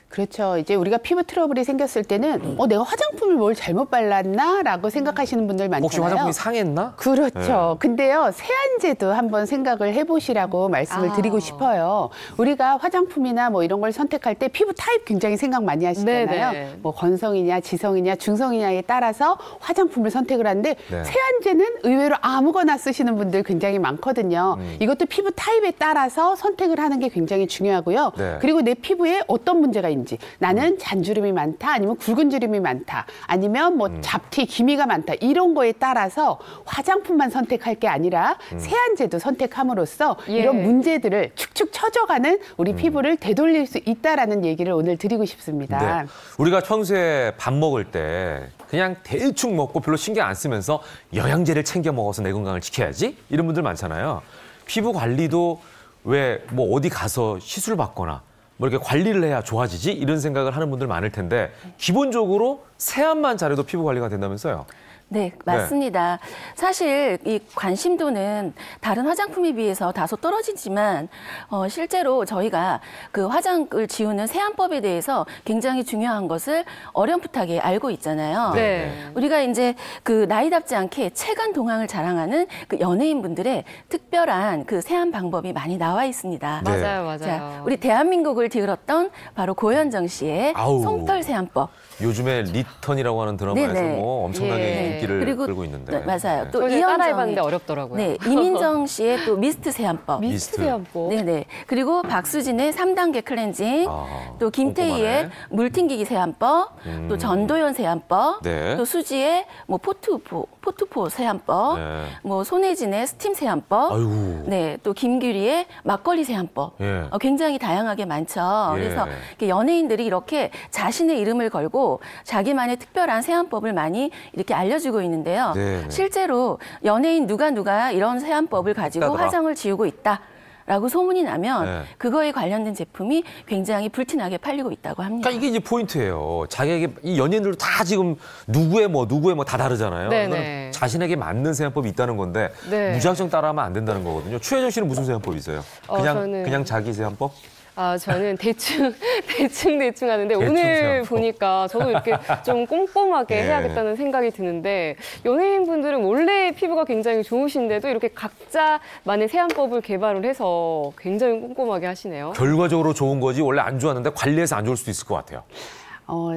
그렇죠. 이제 우리가 피부 트러블이 생겼을 때는 내가 화장품을 뭘 잘못 발랐나라고 생각하시는 분들 많잖아요. 혹시 화장품이 상했나? 그렇죠. 근데요, 세안제도 한번 생각을 해보시라고 말씀을 드리고 싶어요. 우리가 화장품이나 뭐 이런 걸 선택할 때 피부 타입 굉장히 생각 많이 하시잖아요. 네네. 뭐 건성이냐, 지성이냐, 중성이냐에 따라서 화장품을 선택을 하는데 네. 세안제는 의외로 아무거나 쓰시는 분들 굉장히 많거든요. 이것도 피부 타입에 따라서 선택을 하는 게 굉장히 중요하고요. 네. 그리고 내 피부에 어떤 문제가 있는지 건지, 나는 잔주름이 많다, 아니면 굵은 주름이 많다, 아니면 뭐 잡티, 기미가 많다, 이런 거에 따라서 화장품만 선택할 게 아니라 세안제도 선택함으로써 이런 문제들을 축축 처져가는 우리 피부를 되돌릴 수 있다라는 얘기를 오늘 드리고 싶습니다. 네. 우리가 평소에 밥 먹을 때 그냥 대충 먹고 별로 신경 안 쓰면서 영양제를 챙겨 먹어서 내 건강을 지켜야지 이런 분들 많잖아요. 피부 관리도 왜 뭐 어디 가서 시술 받거나 뭐 이렇게 관리를 해야 좋아지지 이런 생각을 하는 분들 많을 텐데 기본적으로 세안만 잘해도 피부 관리가 된다면서요? 네, 맞습니다. 사실 이 관심도는 다른 화장품에 비해서 다소 떨어지지만 실제로 저희가 그 화장을 지우는 세안법에 대해서 굉장히 중요한 것을 어렴풋하게 알고 있잖아요. 네. 우리가 이제 그 나이답지 않게 체간 동안을 자랑하는 그 연예인분들의 특별한 그 세안 방법이 많이 나와 있습니다. 네. 맞아요, 맞아요. 자, 우리 대한민국을 뒤흔었던 바로 고현정 씨의 아우. 솜털 세안법. 요즘에 리턴이라고 하는 드라마에서 네네. 뭐 엄청나게 예. 인기를 그리고 끌고 있는데. 맞아요. 네. 또 저는 이현정 따라해봤는데 어렵더라고요. 네, 이민정 씨의 또 미스트 세안법. 미스트 세안법. 네네. 그리고 박수진의 3단계 클렌징, 또 김태희의 꼼꼼하네. 물튕기기 세안법, 또 전도연 세안법, 네. 또 수지의 뭐 포투포 세안법, 네. 뭐 손혜진의 스팀 세안법, 아이고. 네, 또 김규리의 막걸리 세안법. 예. 굉장히 다양하게 많죠. 예. 그래서 이렇게 연예인들이 이렇게 자신의 이름을 걸고 자기만의 특별한 세안법을 많이 이렇게 알려주고 있는데요. 네. 실제로 연예인 누가 이런 세안법을 가지고 있다더라. 화장을 지우고 있다라고 소문이 나면 네. 그거에 관련된 제품이 굉장히 불티나게 팔리고 있다고 합니다. 그러니까 이게 이제 포인트예요. 자기에게 이 연예인들도 다 지금 누구의 뭐 다 다르잖아요. 네네. 그러니까 자신에게 맞는 세안법이 있다는 건데 네. 무작정 따라하면 안 된다는 거거든요. 추혜정 씨는 무슨 세안법이 있어요? 그냥 자기 세안법? 저는 대충 하는데 대충 오늘 세안법. 보니까 저도 이렇게 좀 꼼꼼하게 예. 해야겠다는 생각이 드는데 연예인분들은 원래 피부가 굉장히 좋으신데도 이렇게 각자만의 세안법을 개발을 해서 굉장히 꼼꼼하게 하시네요. 결과적으로 좋은 거지 원래 안 좋았는데 관리해서 안 좋을 수도 있을 것 같아요.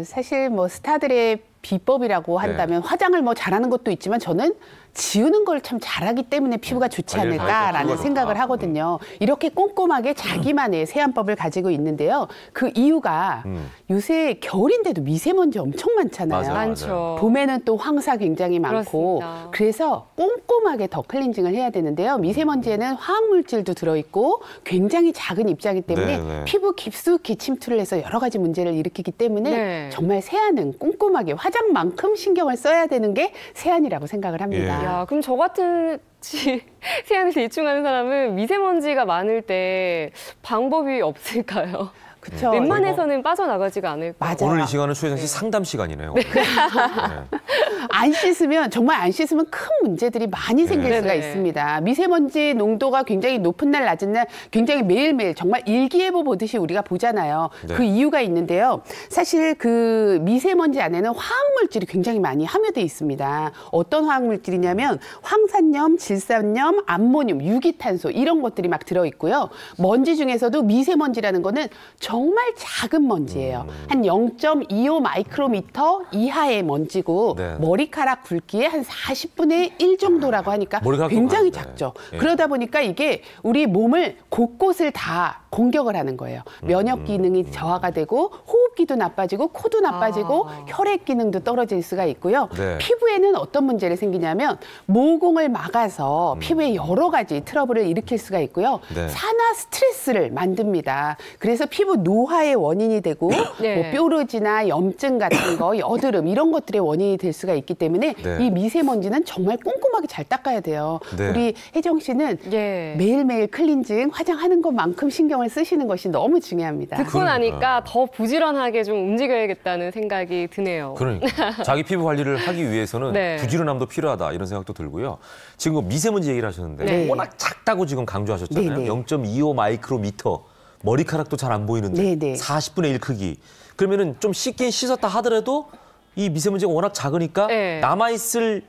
사실 뭐 스타들의 비법이라고 한다면 화장을 뭐 잘하는 것도 있지만 저는 지우는 걸 참 잘하기 때문에 피부가 좋지 관리를 않을까라는 잘하니까 피부가 생각을 좋다. 하거든요. 이렇게 꼼꼼하게 자기만의 세안법을 가지고 있는데요. 그 이유가 요새 겨울인데도 미세먼지 엄청 많잖아요. 맞아요. 많죠. 봄에는 또 황사 굉장히 많고 그렇습니다. 그래서 꼼꼼하게 더 클렌징을 해야 되는데요. 미세먼지에는 화학물질도 들어있고 굉장히 작은 입자이기 때문에 네. 피부 깊숙이 침투를 해서 여러 가지 문제를 일으키기 때문에 네. 정말 세안은 꼼꼼하게 화장만큼 신경을 써야 되는 게 세안이라고 생각을 합니다. 야, 그럼 저 같은 세안을 대충 하는 사람은 미세먼지가 많을 때 방법이 없을까요? 그렇죠. 웬만해서는 빠져나가지가 않을까. 맞아요. 오늘 이 시간은 추혜정 씨 상담 시간이네요. 네. 안 씻으면 정말 안 씻으면 큰 문제들이 많이 생길 수가 네네. 있습니다. 미세먼지 농도가 굉장히 높은 날 낮은 날 굉장히 매일매일 정말 일기예보 보듯이 우리가 보잖아요. 네. 그 이유가 있는데요. 사실 그 미세먼지 안에는 화학물질이 굉장히 많이 함유돼 있습니다. 어떤 화학물질이냐면 황산염, 질산염, 암모늄, 유기탄소 이런 것들이 막 들어있고요. 먼지 중에서도 미세먼지라는 거는 정말 작은 먼지예요. 한 0.25 마이크로미터 이하의 먼지고 네. 머리카락 굵기의 한 40분의 1 정도라고 하니까 머리카락도 굉장히 많은데. 작죠. 예. 그러다 보니까 이게 우리 몸을 곳곳을 다 공격을 하는 거예요. 면역 기능이 저하가 되고 호흡기도 나빠지고 코도 나빠지고 혈액 기능도 떨어질 수가 있고요. 네. 피부에는 어떤 문제를 생기냐면 모공을 막아서 피부에 여러 가지 트러블을 일으킬 수가 있고요. 네. 산화 스트레스를 만듭니다. 그래서 피부 노화의 원인이 되고 네. 뭐 뾰루지나 염증 같은 거, 여드름 이런 것들의 원인이 될 수가 있기 때문에 네. 이 미세먼지는 정말 꼼꼼하게 잘 닦아야 돼요. 네. 우리 혜정 씨는 예. 매일매일 클렌징, 화장하는 것만큼 신경을 쓰시는 것이 너무 중요합니다. 듣고 나니까 더 부지런하게 좀 움직여야겠다는 생각이 드네요. 그러니까 자기 피부 관리를 하기 위해서는 네. 부지런함도 필요하다 이런 생각도 들고요. 지금 미세먼지 얘기를 하셨는데 네. 워낙 작다고 지금 강조하셨잖아요. 네, 네. 0.25 마이크로미터. 머리카락도 잘 안 보이는데 네, 네. 40분의 1 크기. 그러면은 좀 씻긴 씻었다 하더라도 이 미세먼지가 워낙 작으니까 네. 남아있을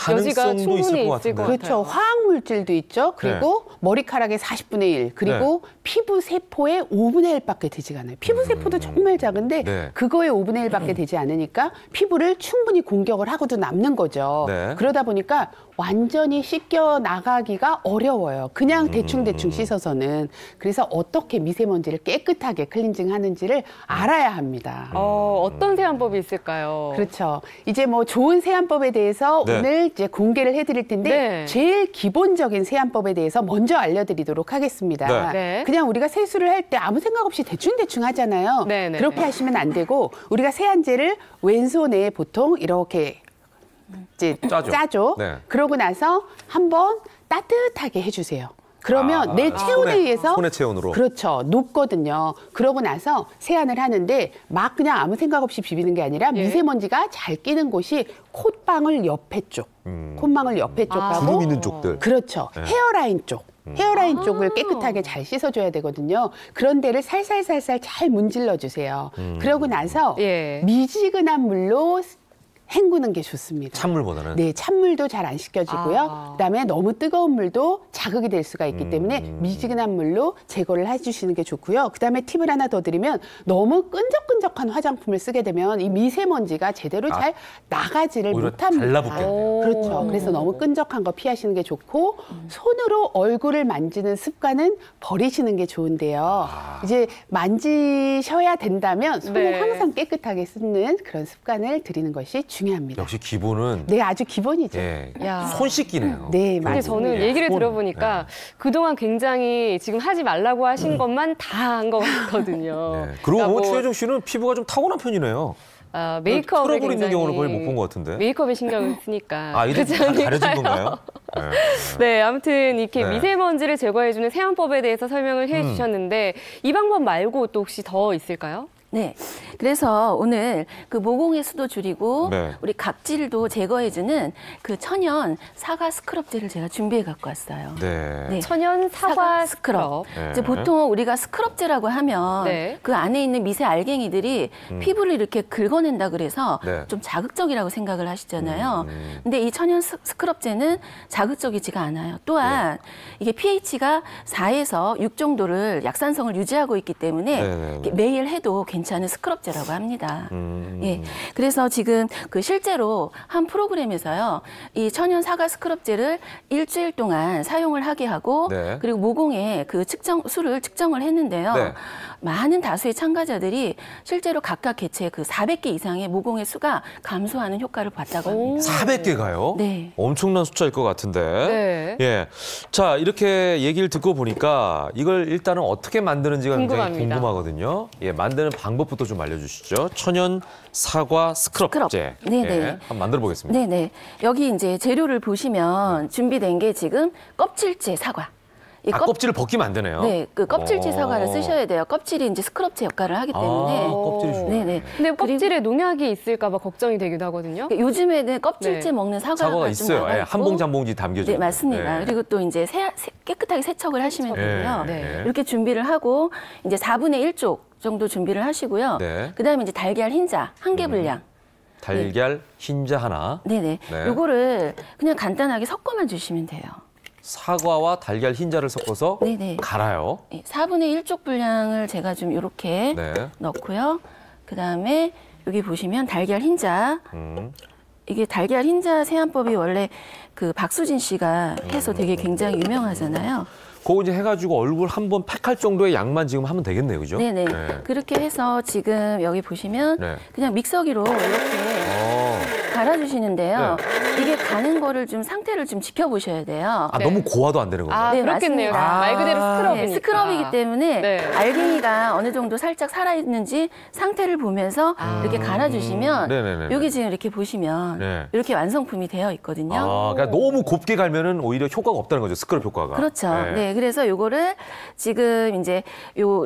여지가 가능성도 충분히 있을 것 있을 같은데. 것 그렇죠. 화학물질도 있죠. 그리고 머리카락의 40분의 1. 그리고 피부 세포의 5분의 1밖에 되지가 않아요. 피부 세포도 정말 작은데 네. 그거의 5분의 1밖에 되지 않으니까 피부를 충분히 공격을 하고도 남는 거죠. 네. 그러다 보니까 완전히 씻겨 나가기가 어려워요. 그냥 대충대충 씻어서는. 그래서 어떻게 미세먼지를 깨끗하게 클렌징 하는지를 알아야 합니다. 어떤 세안법이 있을까요? 그렇죠. 이제 뭐 좋은 세안법에 대해서 네. 오늘 이제 공개를 해드릴 텐데 네. 제일 기본적인 세안법에 대해서 먼저 알려드리도록 하겠습니다. 네. 그냥 우리가 세수를 할 때 아무 생각 없이 대충대충 하잖아요. 네, 네. 그렇게 하시면 안 되고 우리가 세안제를 왼손에 보통 이렇게 이제 짜죠. 네. 그러고 나서 한번 따뜻하게 해주세요. 그러면 내 체온에 의해서 손의 체온으로. 그렇죠. 녹거든요. 그러고 나서 세안을 하는데 막 그냥 아무 생각 없이 비비는 게 아니라 미세먼지가 잘 끼는 곳이 콧방울 옆에 쪽. 콧방울 옆에 쪽하고 주름 있는 쪽들. 그렇죠. 헤어라인 쪽. 헤어라인 쪽을 깨끗하게 잘 씻어줘야 되거든요. 그런 데를 살살살살 잘 문질러 주세요. 그러고 나서 예. 미지근한 물로 헹구는 게 좋습니다. 찬물보다는. 네, 찬물도 잘 안 식혀지고요. 그다음에 너무 뜨거운 물도 자극이 될 수가 있기 때문에 미지근한 물로 제거를 해주시는 게 좋고요. 그다음에 팁을 하나 더 드리면 너무 끈적끈적한 화장품을 쓰게 되면 이 미세먼지가 제대로 잘 나가지를 오히려 못합니다. 달라붙겠네요. 그렇죠. 그래서 너무 끈적한 거 피하시는 게 좋고 손으로 얼굴을 만지는 습관은 버리시는 게 좋은데요. 이제 만지셔야 된다면 손을 네. 항상 깨끗하게 씻는 그런 습관을 들이는 것이 중요합니다. 역시 기본은 네, 아주 기본이죠. 예, 야. 손 씻기네요. 네, 근데 맞아요. 저는 얘기를 들어보니까 그동안 굉장히 지금 하지 말라고 하신 것만 다 한 것 같거든요. 네. 그리고 그러니까 최혜정 씨는 피부가 좀 타고난 편이네요. 메이크업에 트러블 있는 굉장히 경우는 거의 못 본 것 같은데. 메이크업에 신경을 쓰니까. 아, 이게 다 그렇지 가려진 않을까요? 건가요? 네. 네, 아무튼 이렇게 네. 미세먼지를 제거해주는 세안법에 대해서 설명을 해주셨는데 이 방법 말고 또 혹시 더 있을까요? 네. 그래서 오늘 그 모공의 수도 줄이고 네. 우리 각질도 제거해주는 그 천연 사과 스크럽제를 제가 준비해 갖고 왔어요. 네. 네. 천연 사과 스크럽. 네. 이제 보통 우리가 스크럽제라고 하면 네. 그 안에 있는 미세 알갱이들이 피부를 이렇게 긁어낸다 그래서 네. 좀 자극적이라고 생각을 하시잖아요. 근데 이 천연 스크럽제는 자극적이지가 않아요. 또한 이게 pH가 4에서 6 정도를 약산성을 유지하고 있기 때문에 네. 이렇게 매일 해도 괜찮은 스크럽제라고 합니다. 예. 그래서 지금 그 실제로 한 프로그램에서요, 이 천연 사과 스크럽제를 일주일 동안 사용을 하게 하고 네. 그리고 모공의 그 수를 측정을 했는데요. 네. 많은 다수의 참가자들이 실제로 각각 개체 그 400개 이상의 모공의 수가 감소하는 효과를 봤다고 합니다. 400개가요? 네. 엄청난 숫자일 것 같은데. 네. 예. 자, 이렇게 얘기를 듣고 보니까 이걸 일단은 어떻게 만드는지가 굉장히 궁금합니다. 궁금하거든요. 예, 만드는 방법부터 좀 알려주시죠. 천연 사과 스크럽제. 네네. 예, 한번 만들어 보겠습니다. 네네. 여기 이제 재료를 보시면 준비된 게 지금 껍질째 사과. 이 껍질을 벗기면 안 되네요. 네, 그 껍질째 오. 사과를 쓰셔야 돼요. 껍질이 이제 스크럽제 역할을 하기 때문에. 껍질이 중요해요. 네네. 근데 껍질에 농약이 있을까 봐 걱정이 되기도 하거든요. 요즘에는 껍질째 네. 먹는 사과가 사과가 좀 있어요. 나와 예, 있고. 한 봉지 한 봉지 담겨져. 네, 맞습니다. 그리고 또 이제 깨끗하게 세척을 하시면 되고요. 네. 이렇게 준비를 하고 이제 4분의 1쪽 정도 준비를 하시고요. 네. 그다음에 이제 달걀 흰자 1개 분량. 달걀 흰자 하나. 네네. 네. 요거를 그냥 간단하게 섞어만 주시면 돼요. 사과와 달걀 흰자를 섞어서 네네. 갈아요. 4분의 1쪽 분량을 제가 좀 이렇게 네. 넣고요. 그다음에 여기 보시면 달걀 흰자. 음. 이게 달걀 흰자 세안법이 원래 그 박수진 씨가 해서 되게 굉장히 유명하잖아요. 그거 이제 해가지고 얼굴 한번 팩할 정도의 양만 지금 하면 되겠네요, 그죠? 네네. 그렇게 해서 지금 여기 보시면 네. 그냥 믹서기로 이렇게 갈아주시는데요. 이게 가는 거를 좀 상태를 좀 지켜보셔야 돼요. 아, 네. 너무 고와도 안 되는 거예요? 아, 네, 그렇겠네요. 맞습니다. 말 그대로 스크럽이니까. 네, 스크럽이기 때문에 네. 알갱이가 어느 정도 살짝 살아있는지 상태를 보면서 이렇게 갈아주시면 네네네. 여기 지금 이렇게 보시면 네. 이렇게 완성품이 되어 있거든요. 아, 그러니까 너무 곱게 갈면은 오히려 효과가 없다는 거죠, 스크럽 효과가. 그렇죠. 네. 그래서 요거를 지금 이제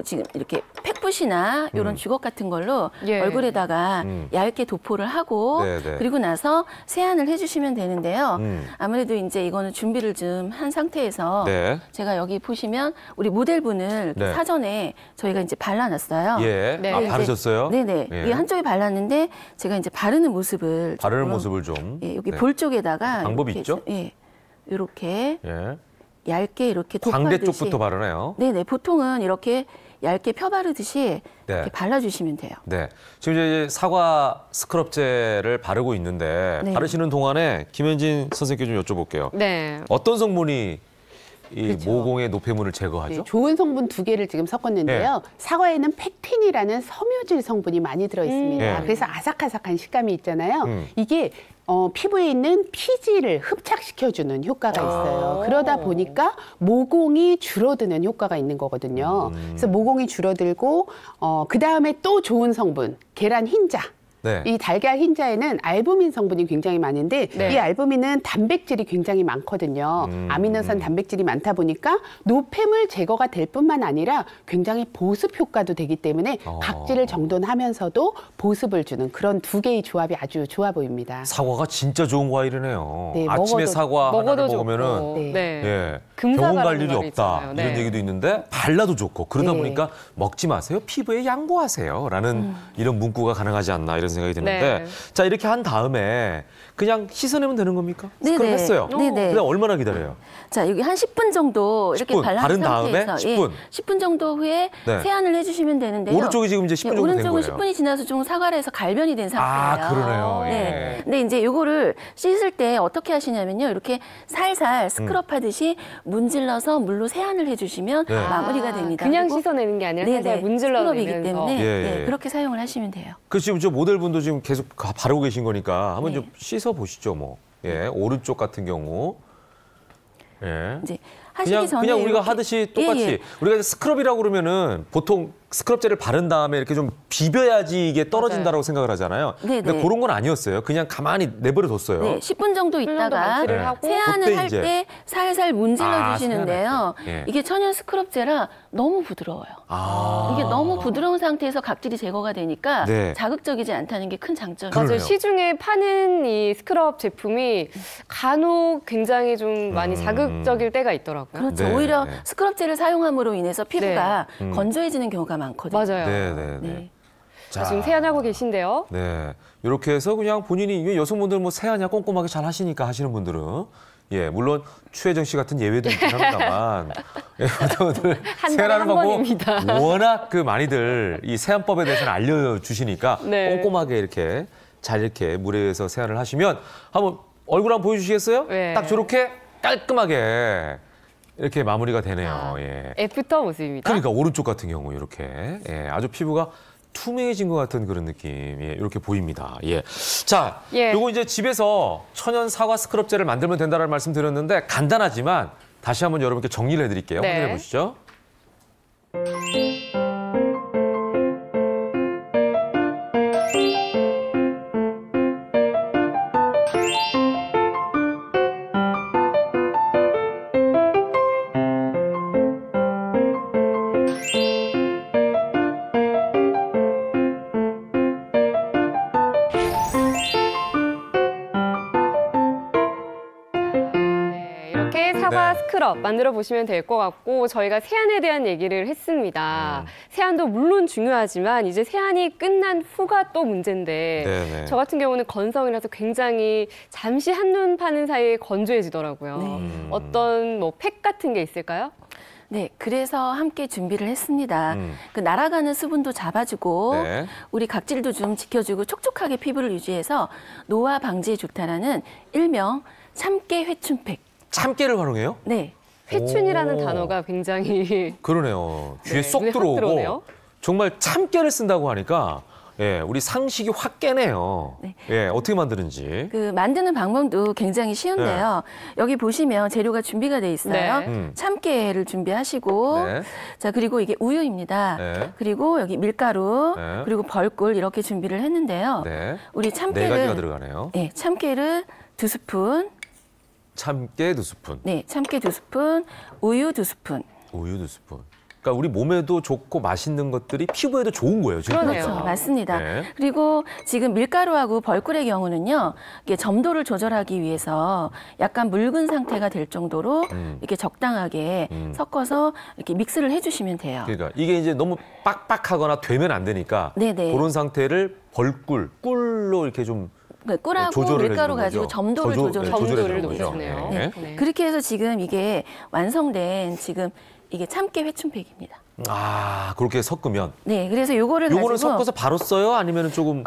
지금 이렇게 팩붓이나 요런 주걱 같은 걸로 예. 얼굴에다가 얇게 도포를 하고 네네. 그리고 나서 세안을 해주시면 되는데요. 음. 아무래도 이제 이거는 준비를 좀 한 상태에서 네. 제가 여기 보시면 우리 모델분을 네. 사전에 저희가 이제 발라놨어요. 예. 네. 아, 이제- 바르셨어요? 네네. 예. 이게 한쪽에 발랐는데 제가 이제 바르는 모습을 바르는 조금, 모습을 좀. 예, 여기 네. 볼 쪽에다가 방법이 이렇게 있죠? 예, 이렇게 예. 얇게 이렇게 광대 도포하듯이. 쪽부터 바르네요. 네네. 보통은 이렇게 얇게 펴바르듯이 네. 이렇게 발라주시면 돼요. 네. 지금 이제 사과 스크럽젤을 바르고 있는데 네. 바르시는 동안에 김현진 선생님께 좀 여쭤볼게요. 네. 어떤 성분이 이 그렇죠. 모공의 노폐물을 제거하죠? 네, 좋은 성분 2개를 지금 섞었는데요. 네. 사과에는 펙틴이라는 섬유질 성분이 많이 들어 있습니다. 네. 그래서 아삭아삭한 식감이 있잖아요. 음. 이게 피부에 있는 피지를 흡착시켜주는 효과가 있어요. 그러다 보니까 모공이 줄어드는 효과가 있는 거거든요. 그래서 모공이 줄어들고 그 다음에 또 좋은 성분, 계란 흰자. 네. 이 달걀 흰자에는 알부민 성분이 굉장히 많은데 네. 이 알부민은 단백질이 굉장히 많거든요. 아미노산 단백질이 많다 보니까 노폐물 제거가 될 뿐만 아니라 굉장히 보습 효과도 되기 때문에 각질을 정돈하면서도 보습을 주는 그런 2개의 조합이 아주 좋아 보입니다. 사과가 진짜 좋은 과일이네요. 네, 아침에 먹어도- 사과 하나를 먹어도 먹으면은 좋고. 네. 네. 예, 금사 병원 갈 바르는 일이 말이 없다 있잖아요. 이런 네. 얘기도 있는데 발라도 좋고 그러다 네. 보니까 먹지 마세요. 피부에 양보하세요라는 이런 문구가 가능하지 않나 이런 생각이 드는데 네. 자 이렇게 한 다음에 그냥 씻어내면 되는 겁니까? 네네. 스크럽 했어요. 네네. 그다음 얼마나 기다려요? 자, 여기 한 10분 정도 이렇게 10분, 발라준 바른 다음에 상태에서 10분? 10분 정도 후에 네. 세안을 해주시면 되는데요. 오른쪽이 지금 이제 10분 정도 된 오른쪽은 거예요. 10분이 지나서 좀 사과를 해서 갈변이 된 상태예요. 아 그러네요. 예. 네. 근데 이제 요거를 씻을 때 어떻게 하시냐면요. 이렇게 살살 스크럽 하듯이 문질러서 물로 세안을 해주시면 네. 마무리가 됩니다. 그냥 그리고 씻어내는 게 아니라 네네, 살살 문질러내면서. 스크럽이기 때문에 예, 예. 네, 그렇게 사용을 하시면 돼요. 그 지금 저 모델분도 지금 계속 바르고 계신 거니까 한번 네. 좀 씻어 보시죠, 뭐. 예, 오른쪽 같은 경우. 예. 이제 하시기 전에 그냥 우리가 이렇게- 하듯이 똑같이 예, 예. 우리가 스크럽이라고 그러면 보통 스크럽젤을 바른 다음에 이렇게 좀 비벼야지 이게 떨어진다라고 생각을 하잖아요. 네, 근데 네. 그런 건 아니었어요. 그냥 가만히 내버려 뒀어요. 네, 10분 정도 있다가 망치를 네. 하고 세안을 그때 할 이제- 때 살살 문질러 아, 주시는데요. 세안할 때. 예. 이게 천연 스크럽제라 너무 부드러워요. 아. 이게 너무 부드러운 상태에서 각질이 제거가 되니까 네. 자극적이지 않다는 게 큰 장점이에요. 맞아요. 그러네요. 시중에 파는 이 스크럽 제품이 간혹 굉장히 좀 많이 자극적일 때가 있더라고요. 그렇죠. 네, 오히려 네. 스크럽제를 사용함으로 인해서 피부가 건조해지는 경우가 많거든요. 맞아요. 네, 네, 네. 네. 자, 지금 세안하고 계신데요. 네. 이렇게 해서 그냥 본인이 이게 여성분들 뭐 세안이야 꼼꼼하게 잘 하시니까 하시는 분들은 예, 물론 추혜정 씨 같은 예외도 있긴 합니다만 예, 여러분들 한 달에 세안하는 한 방법 번입니다. 워낙 그 많이들 이 세안법에 대해서는 알려주시니까 네. 꼼꼼하게 이렇게 잘 이렇게 물에 의해서 세안을 하시면 한번 얼굴 한번 보여주시겠어요? 네. 딱 저렇게 깔끔하게 이렇게 마무리가 되네요. 예. 애프터 모습입니다. 그러니까 오른쪽 같은 경우 이렇게 예, 아주 피부가 투명해진 것 같은 그런 느낌이 이렇게 보입니다. 예. 자, 예. 요거 이제 집에서 천연 사과 스크럽젤을 만들면 된다는 말씀 드렸는데 간단하지만 다시 한번 여러분께 정리를 해드릴게요. 네. 확인해 보시죠. 네, 이렇게 사과 네. 스크럽 만들어 보시면 될 것 같고 저희가 세안에 대한 얘기를 했습니다. 세안도 물론 중요하지만 이제 세안이 끝난 후가 또 문제인데 네네. 저 같은 경우는 건성이라서 굉장히 잠시 한눈 파는 사이에 건조해지더라고요. 네. 어떤 뭐 팩 같은 게 있을까요? 네, 그래서 함께 준비를 했습니다. 그 날아가는 수분도 잡아주고 네. 우리 각질도 좀 지켜주고 촉촉하게 피부를 유지해서 노화 방지에 좋다라는 일명 참깨 회춘팩. 참깨를 활용해요? 네. 회춘이라는 오. 단어가 굉장히 그러네요. 귀에 네, 쏙 눈에 확 들어오고 들어오네요. 정말 참깨를 쓴다고 하니까 예, 우리 상식이 확 깨네요. 네. 예, 어떻게 만드는지. 그 만드는 방법도 굉장히 쉬운데요. 여기 보시면 재료가 준비가 돼 있어요. 네. 참깨를 준비하시고 네. 자 그리고 이게 우유입니다. 네. 그리고 여기 밀가루 네. 그리고 벌꿀 이렇게 준비를 했는데요. 네. 우리 네 가지가 참깨를 들어가네요. 네, 참깨를 2스푼, 참깨 2스푼, 네, 참깨 2스푼, 우유 2스푼. 우유 2스푼. 그러니까 우리 몸에도 좋고 맛있는 것들이 피부에도 좋은 거예요. 지금. 그러네요. 그렇죠, 맞습니다. 네. 그리고 지금 밀가루하고 벌꿀의 경우는요, 이게 점도를 조절하기 위해서 약간 묽은 상태가 될 정도로 이렇게 적당하게 섞어서 이렇게 믹스를 해주시면 돼요. 그러니까 이게 이제 너무 빡빡하거나 되면 안 되니까 네네. 그런 상태를 꿀로 이렇게 좀 꿀하고 조절을 밀가루 해주는 가지고 거죠. 점도를 조절해 조절해 점도를 주는 거죠. 놓으시네요. 네. 네. 그렇게 해서 지금 이게 완성된 지금 이게 참깨 회춘팩입니다. 아, 그렇게 섞으면. 네, 그래서 요거를 요거는 가지고 섞어서 바로 써요? 아니면 조금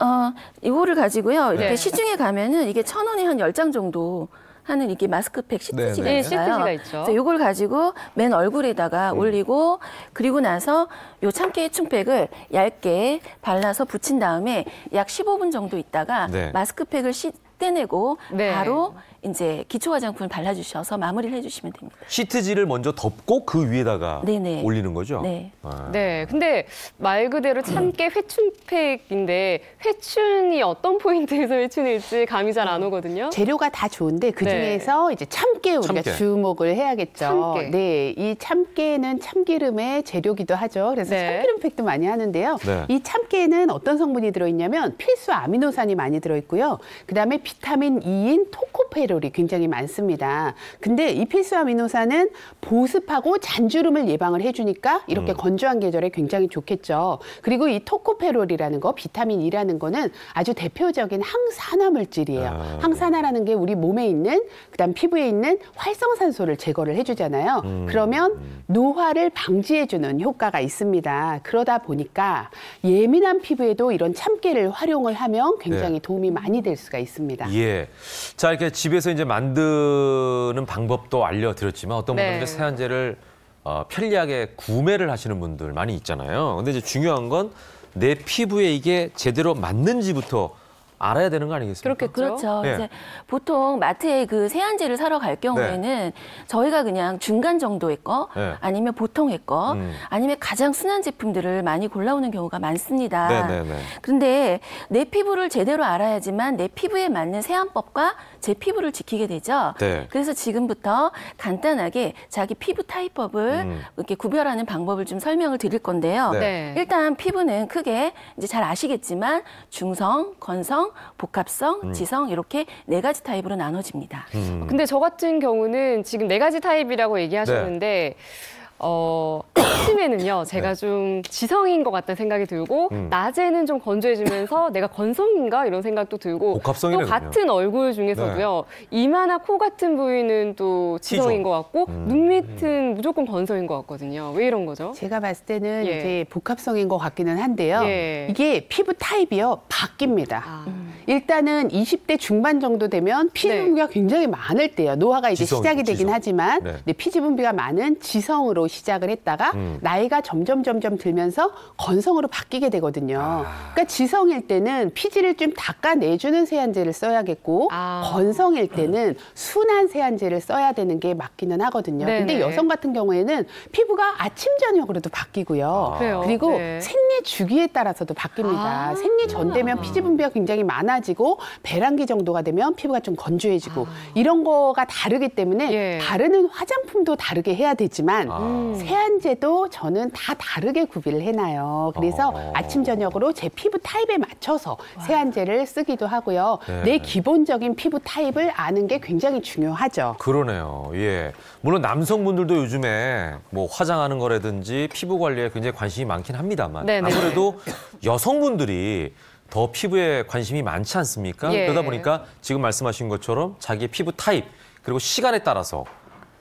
이거를 가지고요. 이렇게 네. 시중에 가면은 이게 1,000원에 한 10장 정도 하는 이게 마스크팩 시트지가 네, 있어요. 시트지가 있죠. 그래서 요걸 가지고 맨 얼굴에다가 올리고 그리고 나서 요 참깨 해충팩을 얇게 발라서 붙인 다음에 약 15분 정도 있다가 네. 마스크팩을 떼내고 네. 바로 이제 기초 화장품을 발라주셔서 마무리를 해주시면 됩니다. 시트지를 먼저 덮고 그 위에다가 네네. 올리는 거죠? 네. 아. 네, 근데 말 그대로 참깨 회춘팩인데 회춘이 어떤 포인트에서 회춘일지 감이 잘 안 오거든요. 재료가 다 좋은데 그 중에서 이제 참깨 우리가 참깨. 주목을 해야겠죠. 참깨. 네, 이 참깨는 참기름의 재료기도 하죠. 그래서 네. 참기름 팩도 많이 하는데요. 네. 이 참깨에는 어떤 성분이 들어있냐면 필수 아미노산이 많이 들어있고요. 그다음에 비타민 E인 토코페롤이 굉장히 많습니다. 근데 이 필수 아미노산은 보습하고 잔주름을 예방을 해주니까 이렇게 건조한 계절에 굉장히 좋겠죠. 그리고 이 토코페롤이라는 거, 비타민 E라는 거는 아주 대표적인 항산화 물질이에요. 항산화라는 게 우리 몸에 있는 그다음 피부에 있는 활성산소를 제거를 해주잖아요. 그러면 노화를 방지해주는 효과가 있습니다. 그러다 보니까 예민한 피부에도 이런 참깨를 활용을 하면 굉장히 네. 도움이 많이 될 수가 있습니다. 예. 자, 이렇게 집에서 이제 만드는 방법도 알려드렸지만 어떤 분들은 네. 이제 세안제를 편리하게 구매를 하시는 분들 많이 있잖아요. 근데 이제 중요한 건 내 피부에 이게 제대로 맞는지부터 알아야 되는 거 아니겠습니까? 그렇겠죠. 그렇죠. 네. 이제 보통 마트에 그 세안제를 사러 갈 경우에는 저희가 그냥 중간 정도의 거 네. 아니면 보통의 거 아니면 가장 순한 제품들을 많이 골라오는 경우가 많습니다. 네네네. 그런데 내 피부를 제대로 알아야지만 내 피부에 맞는 세안법과 제 피부를 지키게 되죠. 네. 그래서 지금부터 간단하게 자기 피부 타입법을 이렇게 구별하는 방법을 좀 설명을 드릴 건데요. 네. 네. 일단 피부는 크게 이제 잘 아시겠지만 중성, 건성, 복합성, 지성 이렇게 4가지 타입으로 나눠집니다. 근데 저 같은 경우는 지금 4가지 타입이라고 얘기하셨는데 아침에는요, 제가 좀 지성인 것 같다는 생각이 들고, 낮에는 좀 건조해지면서 내가 건성인가? 이런 생각도 들고, 복합성이네, 또 같은 얼굴 중에서도요, 이마나 코 같은 부위는 또 지성인 T존. 것 같고, 눈 밑은 무조건 건성인 것 같거든요. 왜 이런 거죠? 제가 봤을 때는 예. 이제 복합성인 것 같기는 한데요. 예. 이게 피부 타입이요, 바뀝니다. 아. 일단은 20대 중반 정도 되면 피지분비가 굉장히 많을 때요. 노화가 이제 지성이죠, 시작이 되긴 지성. 하지만 네. 네, 피지분비가 많은 지성으로 시작을 했다가 나이가 점점 들면서 건성으로 바뀌게 되거든요. 그러니까 지성일 때는 피지를 좀 닦아내주는 세안제를 써야겠고 건성일 때는 순한 세안제를 써야 되는 게 맞기는 하거든요. 네네. 근데 여성 같은 경우에는 피부가 아침 저녁으로도 바뀌고요. 그래요? 그리고 네. 생리 주기에 따라서도 바뀝니다. 생리 전 되면 피지 분비가 굉장히 많아지고 배란기 정도가 되면 피부가 좀 건조해지고 이런 거가 다르기 때문에 예. 바르는 화장품도 다르게 해야 되지만 세안제도 저는 다 다르게 구비를 해놔요. 그래서 아침 저녁으로 제 피부 타입에 맞춰서 세안제를 쓰기도 하고요. 네. 내 기본적인 피부 타입을 아는 게 굉장히 중요하죠. 그러네요. 예. 물론 남성분들도 요즘에 뭐 화장하는 거라든지 피부 관리에 굉장히 관심이 많긴 합니다만 네네. 아무래도 여성분들이 더 피부에 관심이 많지 않습니까? 예. 그러다 보니까 지금 말씀하신 것처럼 자기의 피부 타입 그리고 시간에 따라서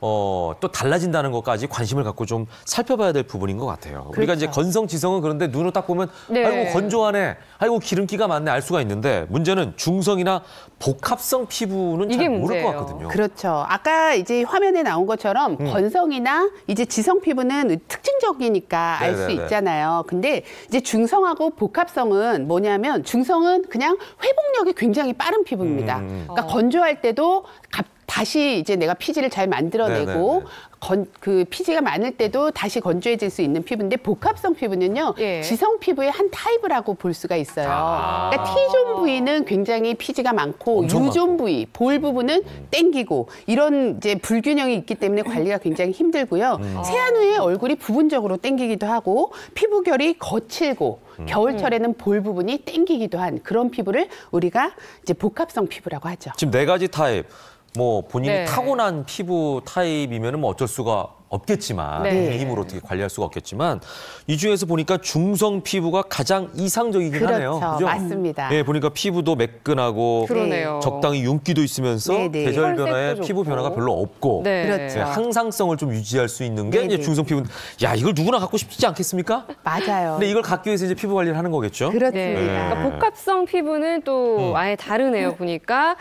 또 달라진다는 것까지 관심을 갖고 좀 살펴봐야 될 부분인 것 같아요. 우리가 이제 건성, 지성은 그런데 눈으로 딱 보면 네. 아이고 건조하네, 아이고 기름기가 많네 알 수가 있는데 문제는 중성이나 복합성 피부는 잘 이게 모를 것 문제예요. 같거든요. 그렇죠. 아까 이제 화면에 나온 것처럼 건성이나 이제 지성 피부는 특징적이니까 알 수 네네네. 있잖아요. 근데 이제 중성하고 복합성은 뭐냐면 중성은 그냥 회복력이 굉장히 빠른 피부입니다. 그러니까 건조할 때도 다시 이제 내가 피지를 잘 만들어내고 그 피지가 많을 때도 다시 건조해질 수 있는 피부인데 복합성 피부는요. 예. 지성 피부의 한 타입이라고 볼 수가 있어요. 그러니까 T존 부위는 굉장히 피지가 많고 엄청 U존 부위, 볼 부분은 땡기고 이런 이제 불균형이 있기 때문에 관리가 굉장히 힘들고요. 세안 후에 얼굴이 부분적으로 땡기기도 하고 피부결이 거칠고 겨울철에는 볼 부분이 땡기기도 한 그런 피부를 우리가 이제 복합성 피부라고 하죠. 지금 4가지 타입, 뭐 본인이 네. 타고난 피부 타입이면은 뭐 어쩔 수가 없겠지만 네. 힘으로 어떻게 관리할 수가 없겠지만 이 중에서 보니까 중성 피부가 가장 이상적이긴 그렇죠. 하네요. 그죠? 맞습니다. 네, 보니까 피부도 매끈하고 그러네요. 적당히 윤기도 있으면서 네네. 계절 변화에 혈색도 피부 좋고. 변화가 별로 없고 네. 그렇죠. 네, 항상성을 좀 유지할 수 있는 게 이제 네네. 중성 피부. 야, 이걸 누구나 갖고 싶지 않겠습니까? 맞아요. 근데 이걸 갖기 위해서 이제 피부 관리를 하는 거겠죠? 네. 그렇습니다. 그러니까 복합성 피부는 또 아예 다르네요. 보니까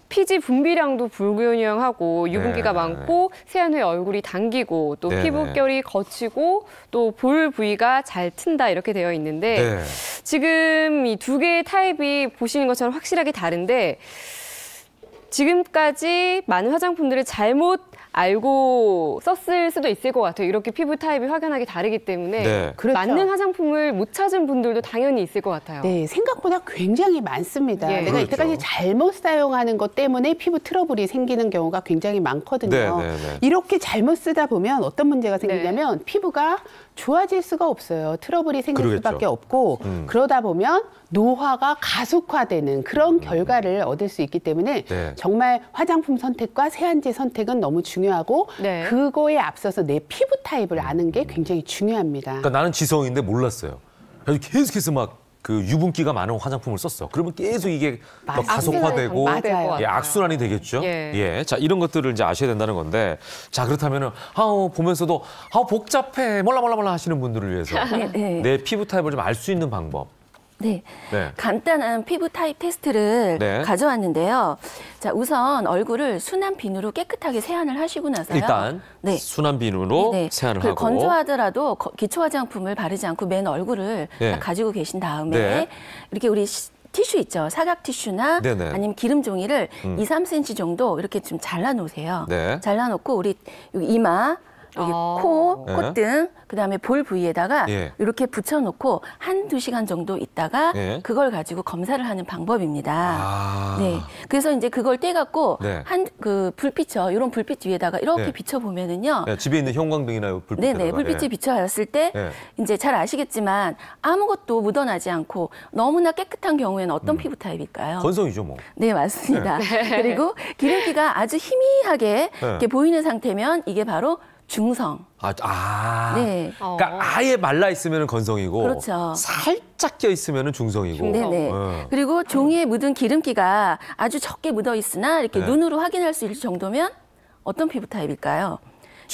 피지 분비량도 불균형하고 유분기가 네. 많고 세안 후에 얼굴이 당기고 또 네. 피부결이 거치고 또 볼 부위가 잘 튼다 이렇게 되어 있는데 네. 지금 이 두 개의 타입이 보시는 것처럼 확실하게 다른데 지금까지 많은 화장품들을 잘못 알고 썼을 수도 있을 것 같아요. 이렇게 피부 타입이 확연하게 다르기 때문에 네. 그렇죠. 맞는 화장품을 못 찾은 분들도 당연히 있을 것 같아요. 네, 생각보다 굉장히 많습니다. 예. 내가 그렇죠. 이때까지 잘못 사용하는 것 때문에 피부 트러블이 생기는 경우가 굉장히 많거든요. 네, 네, 네. 이렇게 잘못 쓰다 보면 어떤 문제가 생기냐면 피부가 좋아질 수가 없어요. 트러블이 생길 그러겠죠. 수밖에 없고 그러다 보면 노화가 가속화되는 그런 결과를 얻을 수 있기 때문에 네. 정말 화장품 선택과 세안제 선택은 너무 중요하고 네. 그거에 앞서서 내 피부 타입을 아는 게 굉장히 중요합니다. 그러니까 나는 지성인데 몰랐어요. 그래서 계속해서 막 그 유분기가 많은 화장품을 썼어. 그러면 계속 이게 더 가속화되고 맞아요. 예, 악순환이 되겠죠. 예. 자, 이런 것들을 이제 아셔야 된다는 건데, 자, 그렇다면은 보면서도 복잡해 몰라 하시는 분들을 위해서 네. 내 피부 타입을 좀 알 수 있는 방법. 네. 네. 간단한 피부 타입 테스트를 네. 가져왔는데요. 자, 우선 얼굴을 순한 비누로 깨끗하게 세안을 하시고 나서요. 일단 네. 순한 비누로 네. 세안을 그 하고 건조하더라도 기초 화장품을 바르지 않고 맨 얼굴을 네. 딱 가지고 계신 다음에 네. 이렇게 우리 티슈 있죠. 사각 티슈나 네네. 아니면 기름 종이를 2, 3cm 정도 이렇게 좀 잘라 놓으세요. 네. 잘라 놓고 우리 여기 이마 여기 코, 네. 콧등, 그다음에 볼 부위에다가 예. 이렇게 붙여놓고 1-2시간 정도 있다가 예. 그걸 가지고 검사를 하는 방법입니다. 아. 네. 그래서 이제 그걸 떼갖고 네. 그 불빛이요. 이런 불빛 위에다가 이렇게 네. 비춰보면은요. 네, 집에 있는 형광등이나 불빛에다가 네네. 불빛이 비춰졌을 때 네. 이제 잘 아시겠지만 아무것도 묻어나지 않고 너무나 깨끗한 경우에는 어떤 피부 타입일까요? 건성이죠, 뭐. 네, 맞습니다. 그리고 기름기가 아주 희미하게 이렇게 보이는 상태면 이게 바로 중성. 네. 네. 그러니까 아예 말라 있으면 건성이고 그렇죠. 살짝 껴 있으면 중성이고. 네네. 그리고 종이에 묻은 기름기가 아주 적게 묻어 있으나 이렇게 네. 눈으로 확인할 수 있을 정도면 어떤 피부 타입일까요?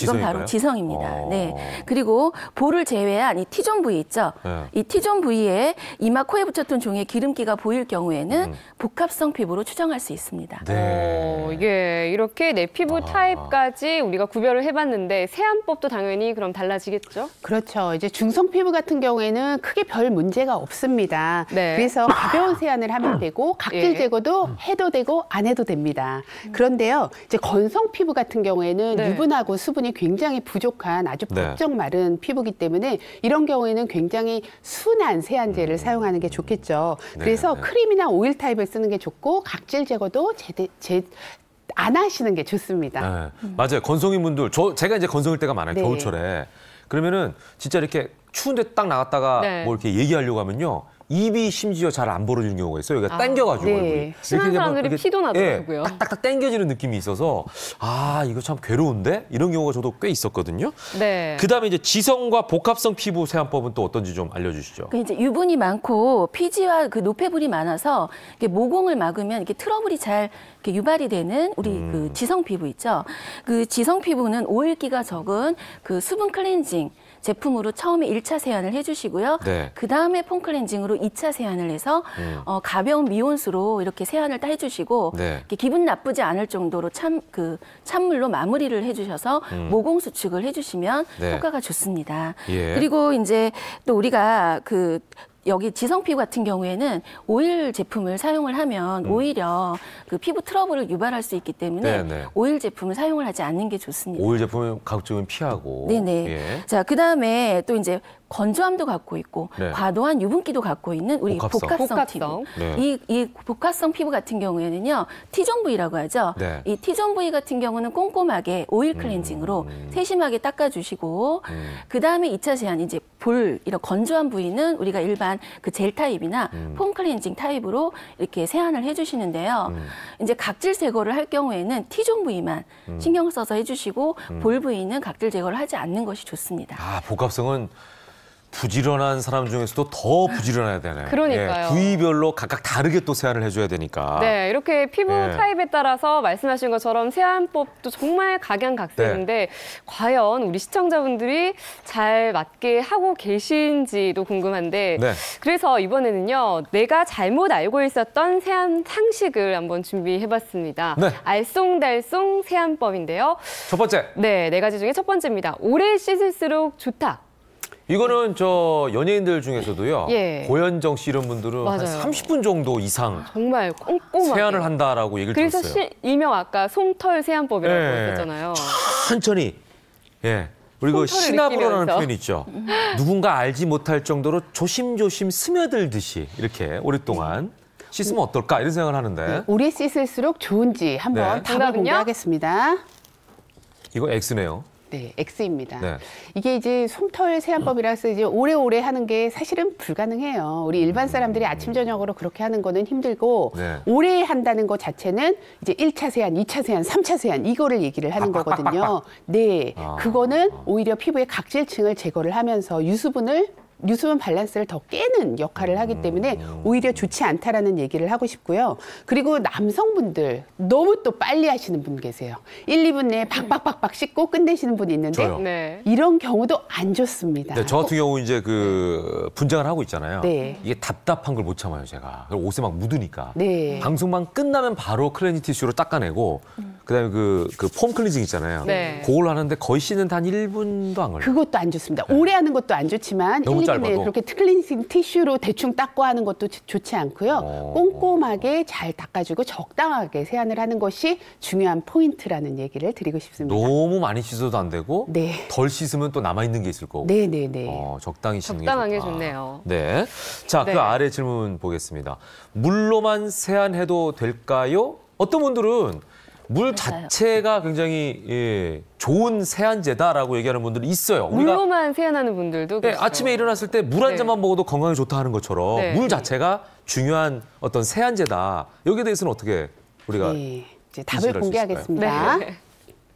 이건 바로 지성인가요? 지성입니다. 네. 그리고 볼을 제외한 이 T존 부위 있죠. 네. 이 T존 부위에 이마 코에 붙였던 종이에 기름기가 보일 경우에는 복합성 피부로 추정할 수 있습니다. 네. 이게 이렇게 내 피부 타입까지 우리가 구별을 해봤는데 세안법도 당연히 그럼 달라지겠죠? 그렇죠. 이제 중성 피부 같은 경우에는 크게 별 문제가 없습니다. 네. 그래서 가벼운 세안을 하면 되고 각질 예. 제거도 해도 되고 안 해도 됩니다. 그런데요, 이제 건성 피부 같은 경우에는 네. 유분하고 수분이 굉장히 부족한 아주 네. 부쩍 마른 피부이기 때문에 이런 경우에는 굉장히 순한 세안제를 사용하는 게 좋겠죠. 그래서 크림이나 오일 타입을 쓰는 게 좋고 각질 제거도 안 하시는 게 좋습니다. 네. 맞아요. 건성인 분들, 제가 이제 건성일 때가 많아요. 네. 겨울철에. 그러면은 진짜 이렇게 추운데 딱 나갔다가 네. 뭐 이렇게 얘기하려고 하면요. 입이 심지어 잘 안 벌어지는 경우가 있어요. 여기가 당겨가지고 네. 얼굴이. 친한 이렇게 되면 사람들이 이렇게, 피도 나더라고요. 예, 딱딱딱 당겨지는 느낌이 있어서 이거 참 괴로운데? 이런 경우가 저도 꽤 있었거든요. 네. 그다음에 이제 지성과 복합성 피부 세안법은 또 어떤지 좀 알려주시죠. 그 이제 유분이 많고 피지와 그 노폐물이 많아서 이렇게 모공을 막으면 이렇게 트러블이 잘 이렇게 유발이 되는 우리 그 지성 피부 있죠. 그 지성 피부는 오일기가 적은 그 수분 클렌징 제품으로 처음에 1차 세안을 해주시고요. 네. 그 다음에 폼 클렌징으로 2차 세안을 해서 가벼운 미온수로 이렇게 세안을 다 해주시고 네. 이렇게 기분 나쁘지 않을 정도로 찬물로 마무리를 해주셔서 모공 수축을 해주시면 네. 효과가 좋습니다. 예. 그리고 이제 또 우리가 여기 지성 피부 같은 경우에는 오일 제품을 사용을 하면 오히려 그 피부 트러블을 유발할 수 있기 때문에 네네. 오일 제품을 사용을 하지 않는 게 좋습니다. 오일 제품은 가급적이면 피하고. 네네. 예. 자, 그 다음에 또 이제 건조함도 갖고 있고 네. 과도한 유분기도 갖고 있는 우리 복합성. 복합성 피부. 네. 이 복합성 피부 같은 경우에는요, T존 부위라고 하죠. 네. 이 T존 부위 같은 경우는 꼼꼼하게 오일 클렌징으로 세심하게 닦아주시고 그 다음에 2차 세안 이제 볼 이런 건조한 부위는 우리가 일반 그 젤 타입이나 폼 클렌징 타입으로 이렇게 세안을 해주시는데요. 이제 각질 제거를 할 경우에는 T존 부위만 신경 써서 해주시고 볼 부위는 각질 제거를 하지 않는 것이 좋습니다. 아, 복합성은 부지런한 사람 중에서도 더 부지런해야 되네요. 그러니까요. 예, 부위별로 각각 다르게 또 세안을 해줘야 되니까. 네, 이렇게 피부 예. 타입에 따라서 말씀하신 것처럼 세안법도 정말 각양각색인데 과연 우리 시청자분들이 잘 맞게 하고 계신지도 궁금한데 네. 그래서 이번에는요. 내가 잘못 알고 있었던 세안 상식을 한번 준비해봤습니다. 네. 알쏭달쏭 세안법인데요. 첫 번째. 네, 4가지 중에 첫 번째입니다. 오래 씻을수록 좋다. 이거는 저 연예인들 중에서도요. 예. 고현정 씨 이런 분들은 한 맞아요. 30분 정도 이상 정말 꼼꼼하게. 세안을 한다라고 얘기를 그래서 들었어요. 일명 아까 솜털 세안법이라고 예. 했잖아요. 천천히. 예. 우리 그 솜털을 시나브로라는 느끼면서. 표현 있죠. 누군가 알지 못할 정도로 조심조심 스며들듯이 이렇게 오랫동안 씻으면 어떨까 이런 생각을 하는데 오래 씻을수록 좋은지 한번 네. 답을 정답은요? 공개하겠습니다. 이거 X네요. 네, X입니다. 네. 이게 이제 솜털 세안법이라서 이제 오래오래 하는 게 사실은 불가능해요. 우리 일반 사람들이 아침 저녁으로 그렇게 하는 거는 힘들고 네. 오래 한다는 것 자체는 이제 1차 세안, 2차 세안, 3차 세안 이거를 얘기를 하는 거거든요. 네, 그거는 오히려 피부의 각질층을 제거를 하면서 유수분 밸런스를 더 깨는 역할을 하기 때문에 오히려 좋지 않다라는 얘기를 하고 싶고요. 그리고 남성분들 너무 또 빨리 하시는 분 계세요. 1, 2분 내에 박박박박 씻고 끝내시는 분이 있는데 저요. 네. 이런 경우도 안 좋습니다. 네, 저 같은 경우 이제 그 분장을 하고 있잖아요. 네. 이게 답답한 걸 못 참아요, 제가. 그리고 옷에 막 묻으니까. 네. 방송만 끝나면 바로 클렌징 티슈로 닦아내고 그다음에 그 폼 클렌징 있잖아요. 네. 그걸 하는데 거의 씻는데 한 1분도 안 걸려요. 그것도 안 좋습니다. 오래 하는 것도 안 좋지만 너무 1, 2분 내에 짧아도. 그렇게 클렌징 티슈로 대충 닦고 하는 것도 좋지 않고요. 꼼꼼하게 잘 닦아주고 적당하게 세안을 하는 것이 중요한 포인트라는 얘기를 드리고 싶습니다. 너무 많이 씻어도 안 되고 네. 덜 씻으면 또 남아있는 게 있을 거고. 네네네. 적당히 씻는 게 적당하게 좋다. 좋네요. 네. 자, 네. 그 아래 질문 보겠습니다. 물로만 세안해도 될까요? 어떤 분들은 물 맞아요. 자체가 굉장히 좋은 세안제다라고 얘기하는 분들이 있어요. 우리가 물로만 세안하는 분들도 네, 계시죠. 아침에 일어났을 때 물 한 네. 잔만 먹어도 건강에 좋다 하는 것처럼 네. 물 자체가 중요한 어떤 세안제다. 여기에 대해서는 어떻게 우리가 네. 이제 인식을 답을 할수 공개하겠습니다. 네.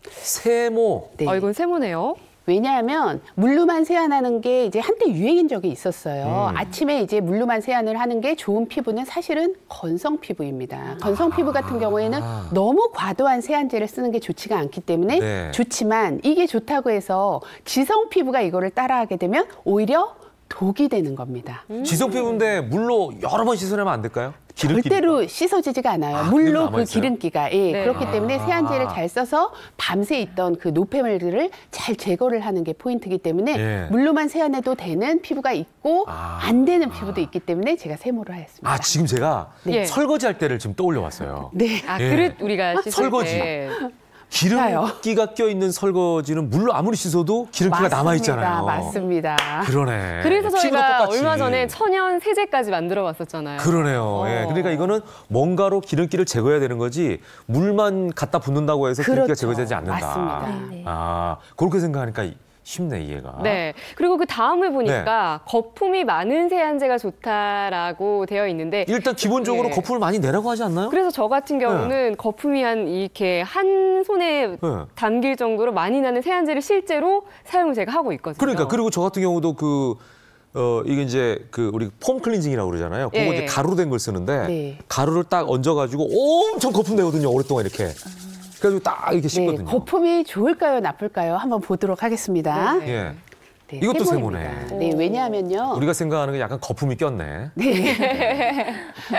세모. 네. 이건 세모네요. 왜냐하면 물로만 세안하는 게 이제 한때 유행인 적이 있었어요. 아침에 이제 물로만 세안을 하는 게 좋은 피부는 사실은 건성 피부입니다. 건성 피부 같은 경우에는 너무 과도한 세안제를 쓰는 게 좋지가 않기 때문에 네. 좋지만 이게 좋다고 해서 지성 피부가 이거를 따라하게 되면 오히려 독이 되는 겁니다. 지성 피부인데 물로 여러 번 씻어내면 안 될까요? 기름기. 절대로 씻어지지가 않아요. 그대로 물로 그 남아있어요? 기름기가. 네. 그렇기 때문에 세안제를 잘 써서 밤새 있던 그 노폐물들을 잘 제거를 하는 게 포인트이기 때문에 예. 물로만 세안해도 되는 피부가 있고 안 되는 피부도 있기 때문에 제가 세모를 하였습니다. 아, 지금 제가 네. 설거지 할 때를 지금 떠올려 왔어요. 네. 아, 예. 그릇 우리가 씻을 설거지. 때. 기름기가 껴있는 설거지는 물로 아무리 씻어도 기름기가 남아있잖아요. 맞습니다. 그러네. 그래서 피부도 저희가 똑같이. 얼마 전에 천연 세제까지 만들어 봤었잖아요. 그러네요. 예. 그러니까 이거는 뭔가로 기름기를 제거해야 되는 거지 물만 갖다 붓는다고 해서 기름기가 그렇죠. 제거되지 않는다. 맞습니다. 네. 아, 그렇게 생각하니까 쉽네, 이해가. 네. 그리고 그 다음을 보니까 거품이 많은 세안제가 좋다라고 되어 있는데 일단 기본적으로 예. 거품을 많이 내라고 하지 않나요? 그래서 저 같은 경우는 거품이 이렇게 한 손에 네. 담길 정도로 많이 나는 세안제를 실제로 사용을 제가 하고 있거든요. 그러니까 그리고 저 같은 경우도 이게 이제 우리 폼 클렌징이라고 그러잖아요. 그거 예. 이제 가루로 된 걸 쓰는데 네. 가루를 딱 얹어가지고 엄청 거품 내거든요. 오랫동안 이렇게. 그래가지고 딱 이렇게 네, 씻거든요. 거품이 좋을까요, 나쁠까요? 한번 보도록 하겠습니다. 네. 예. 네, 이것도 세모입니다. 세모네. 네, 왜냐하면요. 우리가 생각하는 게 약간 거품이 꼈네.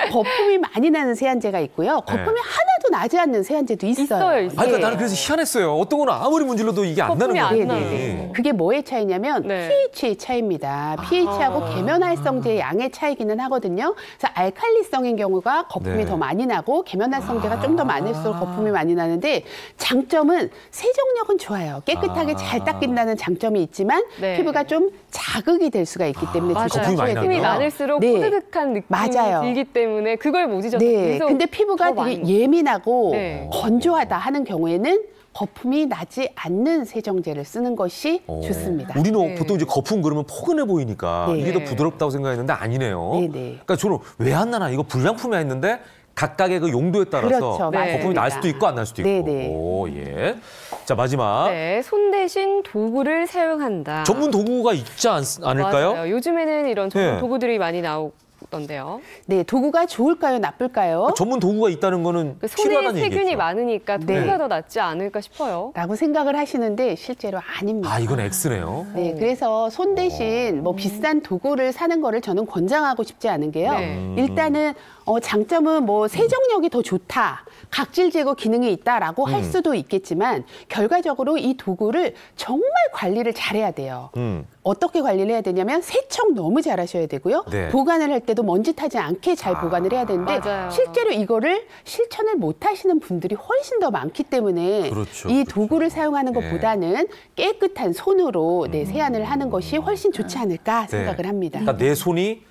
거품이 많이 나는 세안제가 있고요. 거품이 네. 하나도 나지 않는 세안제도 있어요. 있어요. 아니, 그러니까 네. 나는 그래서 희한했어요. 어떤 거는 아무리 문질러도 이게 안 나는 거품이 거예요. 안 네네. 나요. 그게 뭐의 차이냐면 네. pH의 차이입니다. pH하고 계면활성제의 양의 차이기는 하거든요. 그래서 알칼리성인 경우가 거품이 네. 더 많이 나고 계면활성제가 좀 더 많을수록 거품이 많이 나는데 장점은 세정력은 좋아요. 깨끗하게 잘 닦인다는 장점이 있지만 네. 피부가 좀 자극이 될 수가 있기 때문에 맞아요. 거품이 많이 조심하셔야 나요. 힘이 돼요. 많을수록 네. 푸드득한 느낌이 맞아요. 들기 때문에 그걸 못 잊어서 네. 계속 근데 피부가 더 되게 많이 예민하고 네. 건조하다 하는 경우에는 거품이 나지 않는 세정제를 쓰는 것이 좋습니다. 우리는 보통 이제 거품 그러면 포근해 보이니까 네. 이게 더 부드럽다고 생각했는데 아니네요. 네, 네. 그러니까 저는 왜 안 나나 이거 불량품이야 했는데 각각의 그 용도에 따라서 그렇죠. 네. 거품이 날 수도 있고 안 날 수도 있고. 네, 네. 오, 예. 자, 마지막. 네, 손 대신 도구를 사용한다. 전문 도구가 있지 않을까요? 맞아요. 요즘에는 이런 전문 네. 도구들이 많이 나오던데요. 네, 도구가 좋을까요, 나쁠까요? 전문 도구가 있다는 거는 그 손에 필요하다는 세균이 얘기죠. 많으니까 도구가 네. 더 낫지 않을까 싶어요. 라고 생각을 하시는데 실제로 아닙니다. 아, 이건 X네요. 네, 그래서 손 대신 뭐 비싼 도구를 사는 거를 저는 권장하고 싶지 않은 게요. 네. 일단은 장점은 뭐 세정력이 더 좋다, 각질 제거 기능이 있다라고 할 수도 있겠지만 결과적으로 이 도구를 정말 관리를 잘해야 돼요. 어떻게 관리를 해야 되냐면 세척 너무 잘하셔야 되고요. 네. 보관을 할 때도 먼지 타지 않게 잘 보관을 해야 되는데 맞아요. 실제로 이거를 실천을 못 하시는 분들이 훨씬 더 많기 때문에 그렇죠, 이 그렇죠. 도구를 사용하는 네. 것보다는 깨끗한 손으로 세안을 하는 것이 훨씬 좋지 않을까 생각을 합니다. 그러니까 내 손이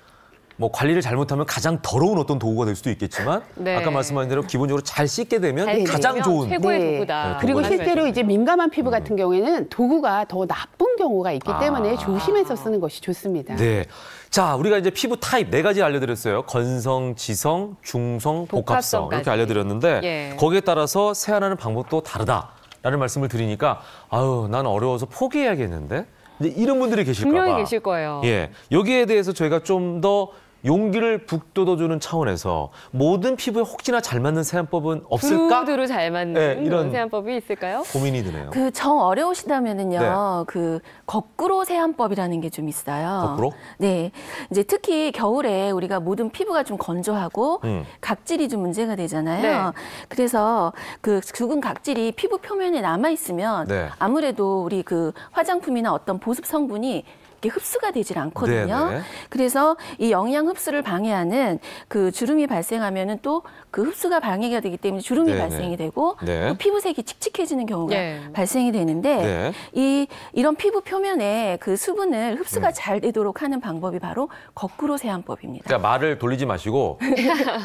뭐 관리를 잘못하면 가장 더러운 어떤 도구가 될 수도 있겠지만 네. 아까 말씀하신 대로 기본적으로 잘 씻게 되면 잘 가장 씻으면 좋은 최고의 네. 도구다. 네, 그리고 도구는 실제로 이제 민감한 피부 같은 경우에는 도구가 더 나쁜 경우가 있기 때문에 아. 조심해서 쓰는 것이 좋습니다. 네. 자, 우리가 이제 피부 타입 4가지 알려드렸어요. 건성, 지성, 중성, 복합성. 복합성까지. 이렇게 알려드렸는데 예. 거기에 따라서 세안하는 방법도 다르다라는 말씀을 드리니까 아유, 난 어려워서 포기해야겠는데. 이제 이런 분들이 계실까 봐. 분명히 계실 거예요. 예. 여기에 대해서 저희가 좀 더 용기를 북돋워주는 차원에서 모든 피부에 혹시나 잘 맞는 세안법은 없을까? 두루두루 잘 맞는 네, 그런 이런 세안법이 있을까요? 고민이 드네요. 그 정 어려우시다면은요, 네. 그 거꾸로 세안법이라는 게 좀 있어요. 거꾸로? 네, 이제 특히 겨울에 우리가 모든 피부가 좀 건조하고 음. 각질이 좀 문제가 되잖아요. 네. 그래서 그 죽은 각질이 피부 표면에 남아 있으면 네. 아무래도 우리 그 화장품이나 어떤 보습 성분이 이렇게 흡수가 되질 않거든요. 네네. 그래서 이 영양 흡수를 방해하는 그 주름이 발생하면은 또 그 흡수가 방해가 되기 때문에 주름이 네네. 발생이 되고 네. 또 피부색이 칙칙해지는 경우가 네. 발생이 되는데 네. 이런 피부 표면에 그 수분을 흡수가 잘 되도록 하는 방법이 바로 거꾸로 세안법입니다. 그러니까 말을 돌리지 마시고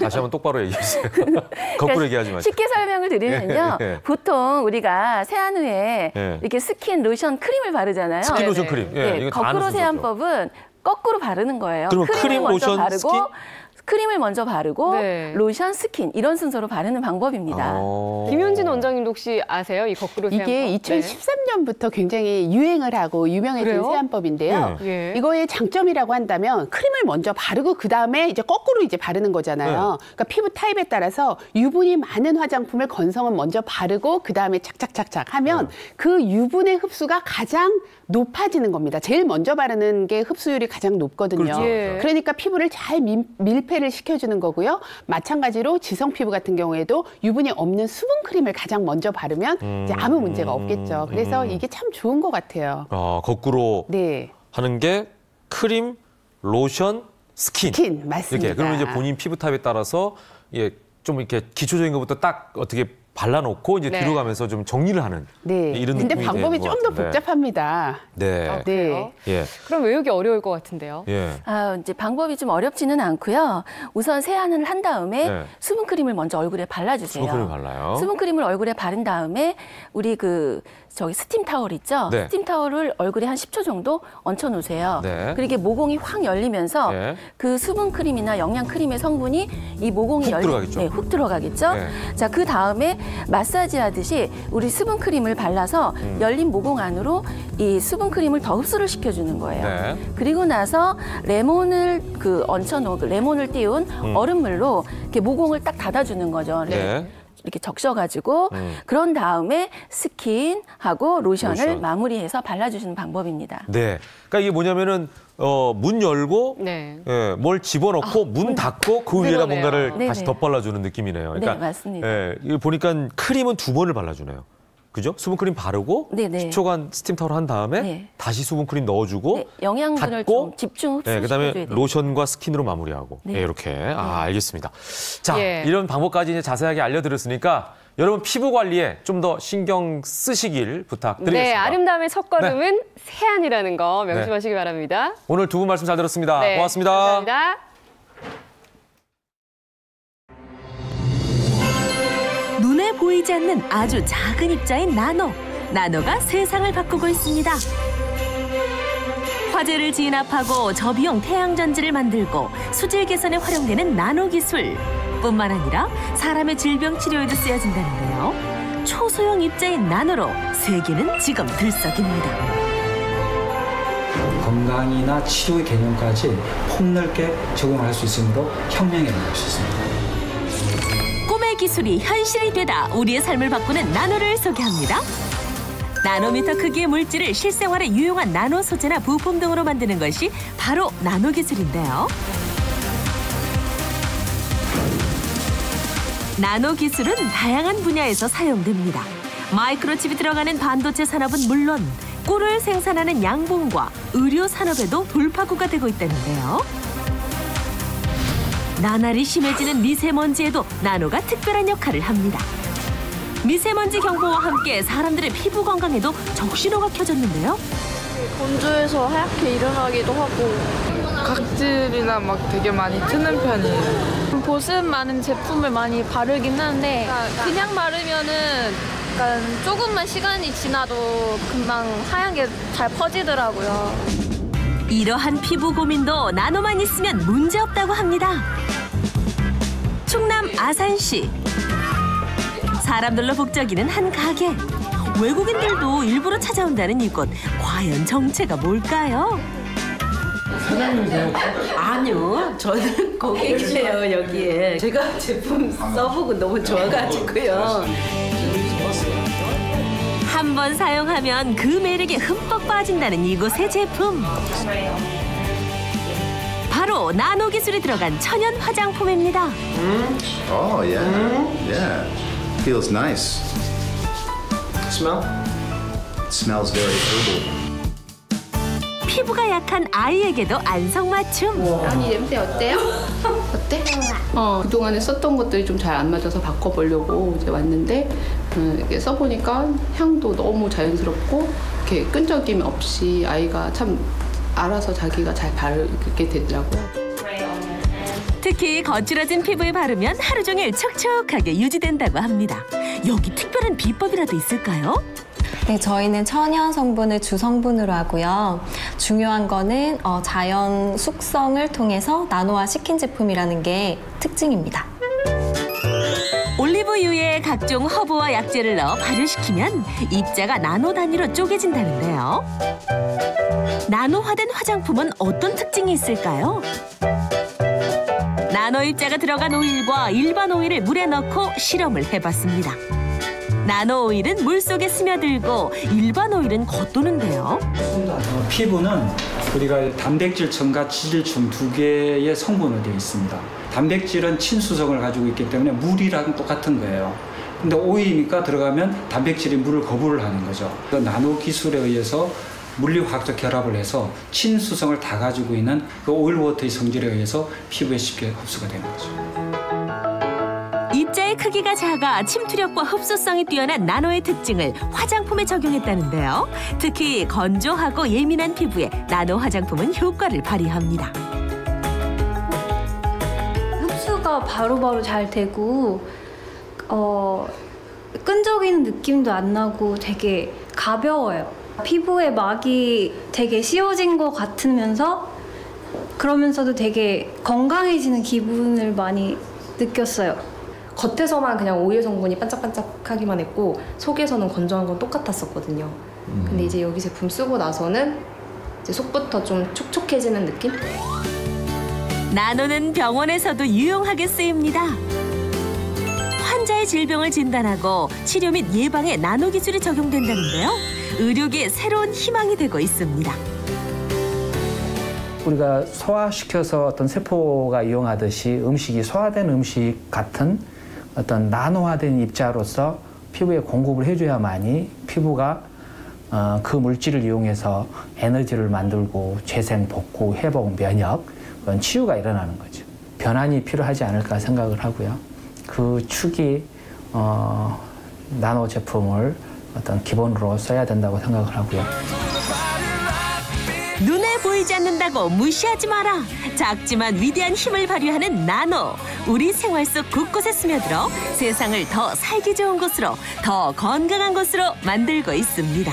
다시 한번 똑바로 얘기해 주세요. 거꾸로 얘기하지 마시고. 쉽게 설명을 드리면요. 예, 예. 보통 우리가 세안 후에 예. 이렇게 스킨, 로션, 크림을 바르잖아요. 스킨 로션 네네. 크림. 예, 네, 이거 다 아는 거꾸로 순서죠. 세안법은 거꾸로 바르는 거예요. 그러면 크림을 크림, 먼저 로션, 바르고 스킨? 크림을 먼저 바르고 네. 로션, 스킨 이런 순서로 바르는 방법입니다. 김현진 원장님도 혹시 아세요? 이 거꾸로 세안법? 이게 2013년부터 굉장히 유행을 하고 유명해진 그래요? 세안법인데요. 예. 이거의 장점이라고 한다면 크림을 먼저 바르고 그 다음에 이제 거꾸로 이제 바르는 거잖아요. 그러니까 피부 타입에 따라서 유분이 많은 화장품을 건성은 먼저 바르고 그 다음에 착착착착 하면 그 유분의 흡수가 가장 높아지는 겁니다. 제일 먼저 바르는 게 흡수율이 가장 높거든요. 그렇죠. 예. 그러니까 피부를 잘 밀폐를 시켜주는 거고요. 마찬가지로 지성 피부 같은 경우에도 유분이 없는 수분 크림을 가장 먼저 바르면 이제 아무 문제가 없겠죠. 그래서 이게 참 좋은 것 같아요. 거꾸로 네. 하는 게 크림, 로션, 스킨. 스킨 맞습니다. 이렇게. 그러면 이제 본인 피부 타입에 따라서 좀 이렇게 기초적인 것부터 딱 어떻게 발라놓고 이제 네. 뒤로 가면서 좀 정리를 하는 네. 이런 근데 느낌이 방법이 되는 것 좀 더 같은데. 복잡합니다. 네. 아, 네. 그래요? 예. 그럼 외우기 어려울 것 같은데요. 예. 이제 방법이 좀 어렵지는 않고요. 우선 세안을 한 다음에 네. 수분 크림을 먼저 얼굴에 발라주세요. 수분 크림 발라요. 수분 크림을 얼굴에 바른 다음에 우리 저기 스팀 타월 있죠? 네. 스팀 타월을 얼굴에 한 10초 정도 얹혀 놓으세요. 네. 그리고 모공이 확 열리면서 네. 그 수분 크림이나 영양 크림의 성분이 이 모공이 훅 들어가겠죠. 네, 훅 들어가겠죠. 네. 자, 그 다음에 마사지 하듯이 우리 수분 크림을 발라서 열린 모공 안으로 이 수분 크림을 더 흡수를 시켜주는 거예요. 네. 그리고 나서 레몬을 얹혀놓은 레몬을 띄운 얼음물로 이렇게 모공을 딱 닫아주는 거죠. 네. 이렇게 적셔가지고 그런 다음에 스킨하고 로션을 로션. 마무리해서 발라주시는 방법입니다. 네. 그러니까 이게 뭐냐면은 문 열고 네. 예, 뭘 집어넣고 문 닫고 그 위에다 그러네요. 뭔가를 네네. 다시 덧발라주는 느낌이네요. 네, 맞습니다. 예, 이거 보니까 크림은 2번을 발라주네요. 그죠? 수분크림 바르고 네네. 10초간 스팀 타월 한 다음에 네. 다시 수분크림 넣어주고 네, 영양분을 닫고 좀 집중 흡수시켜줘야 그다음에 돼요. 로션과 스킨으로 마무리하고 네. 예, 이렇게 알겠습니다. 자, 예. 이런 방법까지 이제 자세하게 알려드렸으니까 여러분 피부 관리에 좀 더 신경 쓰시길 부탁드리겠습니다. 네, 아름다움의 첫걸음은 세안이라는 거 명심하시기 바랍니다. 오늘 두 분 말씀 잘 들었습니다. 네, 고맙습니다. 감사합니다. 눈에 보이지 않는 아주 작은 입자인 나노. 나노가 세상을 바꾸고 있습니다. 화재를 진압하고 저비용 태양전지를 만들고 수질 개선에 활용되는 나노 기술. 뿐만 아니라 사람의 질병 치료에도 쓰여진다는데요. 초소형 입자인 나노로 세계는 지금 들썩입니다. 건강이나 치료의 개념까지 폭넓게 적용할 수 있으므로 혁명이라고 할 수 있습니다. 꿈의 기술이 현실이 되다 우리의 삶을 바꾸는 나노를 소개합니다. 나노미터 크기의 물질을 실생활에 유용한 나노 소재나 부품 등으로 만드는 것이 바로 나노 기술인데요. 나노 기술은 다양한 분야에서 사용됩니다. 마이크로칩이 들어가는 반도체 산업은 물론 꿀을 생산하는 양봉과 의료 산업에도 돌파구가 되고 있다는데요. 나날이 심해지는 미세먼지에도 나노가 특별한 역할을 합니다. 미세먼지 경보와 함께 사람들의 피부 건강에도 적신호가 켜졌는데요. 건조해서 하얗게 일어나기도 하고 각질이나 막 되게 많이 트는 편이에요. 보습 많은 제품을 많이 바르긴 하는데 그냥 바르면은 약간 조금만 시간이 지나도 금방 하얀 게 잘 퍼지더라고요. 이러한 피부 고민도 나노만 있으면 문제없다고 합니다. 충남 아산시. 사람들로 북적이는 한 가게. 외국인들도 일부러 찾아온다는 이곳. 과연 정체가 뭘까요? 사장님이세요? 아니요. 저는 고객이에요, 여기에. 제가 제품 써보고 너무 좋아가지고요. 한 번 사용하면 그 매력에 흠뻑 빠진다는 이곳의 제품. 바로 나노 기술이 들어간 천연 화장품입니다. Oh, yeah. Yeah. Feels nice. Smell? It smells very herbal. 피부가 약한 아이에게도 안성맞춤. 아니 냄새 어때요? 어때? 그동안에 썼던 것들이 좀 잘 안 맞아서 바꿔보려고 이제 왔는데 이렇게 써보니까 향도 너무 자연스럽고 이렇게 끈적임 없이 아이가 참 알아서 자기가 잘 바르게 되더라고요. 특히 거칠어진 피부에 바르면 하루 종일 촉촉하게 유지된다고 합니다. 여기 특별한 비법이라도 있을까요? 네, 저희는 천연 성분을 주성분으로 하고요. 중요한 거는 자연 숙성을 통해서 나노화 시킨 제품이라는 게 특징입니다. 올리브유에 각종 허브와 약재를 넣어 발효시키면 입자가 나노 단위로 쪼개진다는데요. 나노화된 화장품은 어떤 특징이 있을까요? 나노 입자가 들어간 오일과 일반 오일을 물에 넣고 실험을 해봤습니다. 나노 오일은 물속에 스며들고 일반 오일은 겉도는데요. 피부는 우리가 단백질, 첨가, 지질층 두 개의 성분으로 되어 있습니다. 단백질은 친수성을 가지고 있기 때문에 물이랑 똑같은 거예요. 근데 오일이니까 들어가면 단백질이 물을 거부를 하는 거죠. 나노 기술에 의해서 물리화학적 결합을 해서 친수성을 다 가지고 있는 그 오일워터의 성질에 의해서 피부에 쉽게 흡수가 되는 거죠. 입자의 크기가 작아 침투력과 흡수성이 뛰어난 나노의 특징을 화장품에 적용했다는데요. 특히 건조하고 예민한 피부에 나노 화장품은 효과를 발휘합니다. 흡수가 바로바로 잘 되고 끈적이는 느낌도 안 나고 되게 가벼워요. 피부에 막이 되게 씌워진 것 같으면서 그러면서도 되게 건강해지는 기분을 많이 느꼈어요. 겉에서만 그냥 오일 성분이 반짝반짝하기만 했고 속에서는 건조한 건 똑같았었거든요. 근데 이제 여기 제품 쓰고 나서는 이제 속부터 좀 촉촉해지는 느낌? 나노는 병원에서도 유용하게 쓰입니다. 환자의 질병을 진단하고 치료 및 예방에 나노 기술이 적용된다는데요. 의료계의 새로운 희망이 되고 있습니다. 우리가 소화시켜서 어떤 세포가 이용하듯이 음식이 소화된 음식 같은 어떤 나노화된 입자로서 피부에 공급을 해줘야만이 피부가 그 물질을 이용해서 에너지를 만들고 재생, 복구, 회복, 면역, 그런 치유가 일어나는 거죠. 변환이 필요하지 않을까 생각을 하고요. 그 축이 나노 제품을 어떤 기본으로 써야 된다고 생각을 하고요. 눈에 보이지 않는다고 무시하지 마라. 작지만 위대한 힘을 발휘하는 나노. 우리 생활 속 곳곳에 스며들어 세상을 더 살기 좋은 곳으로, 더 건강한 곳으로 만들고 있습니다.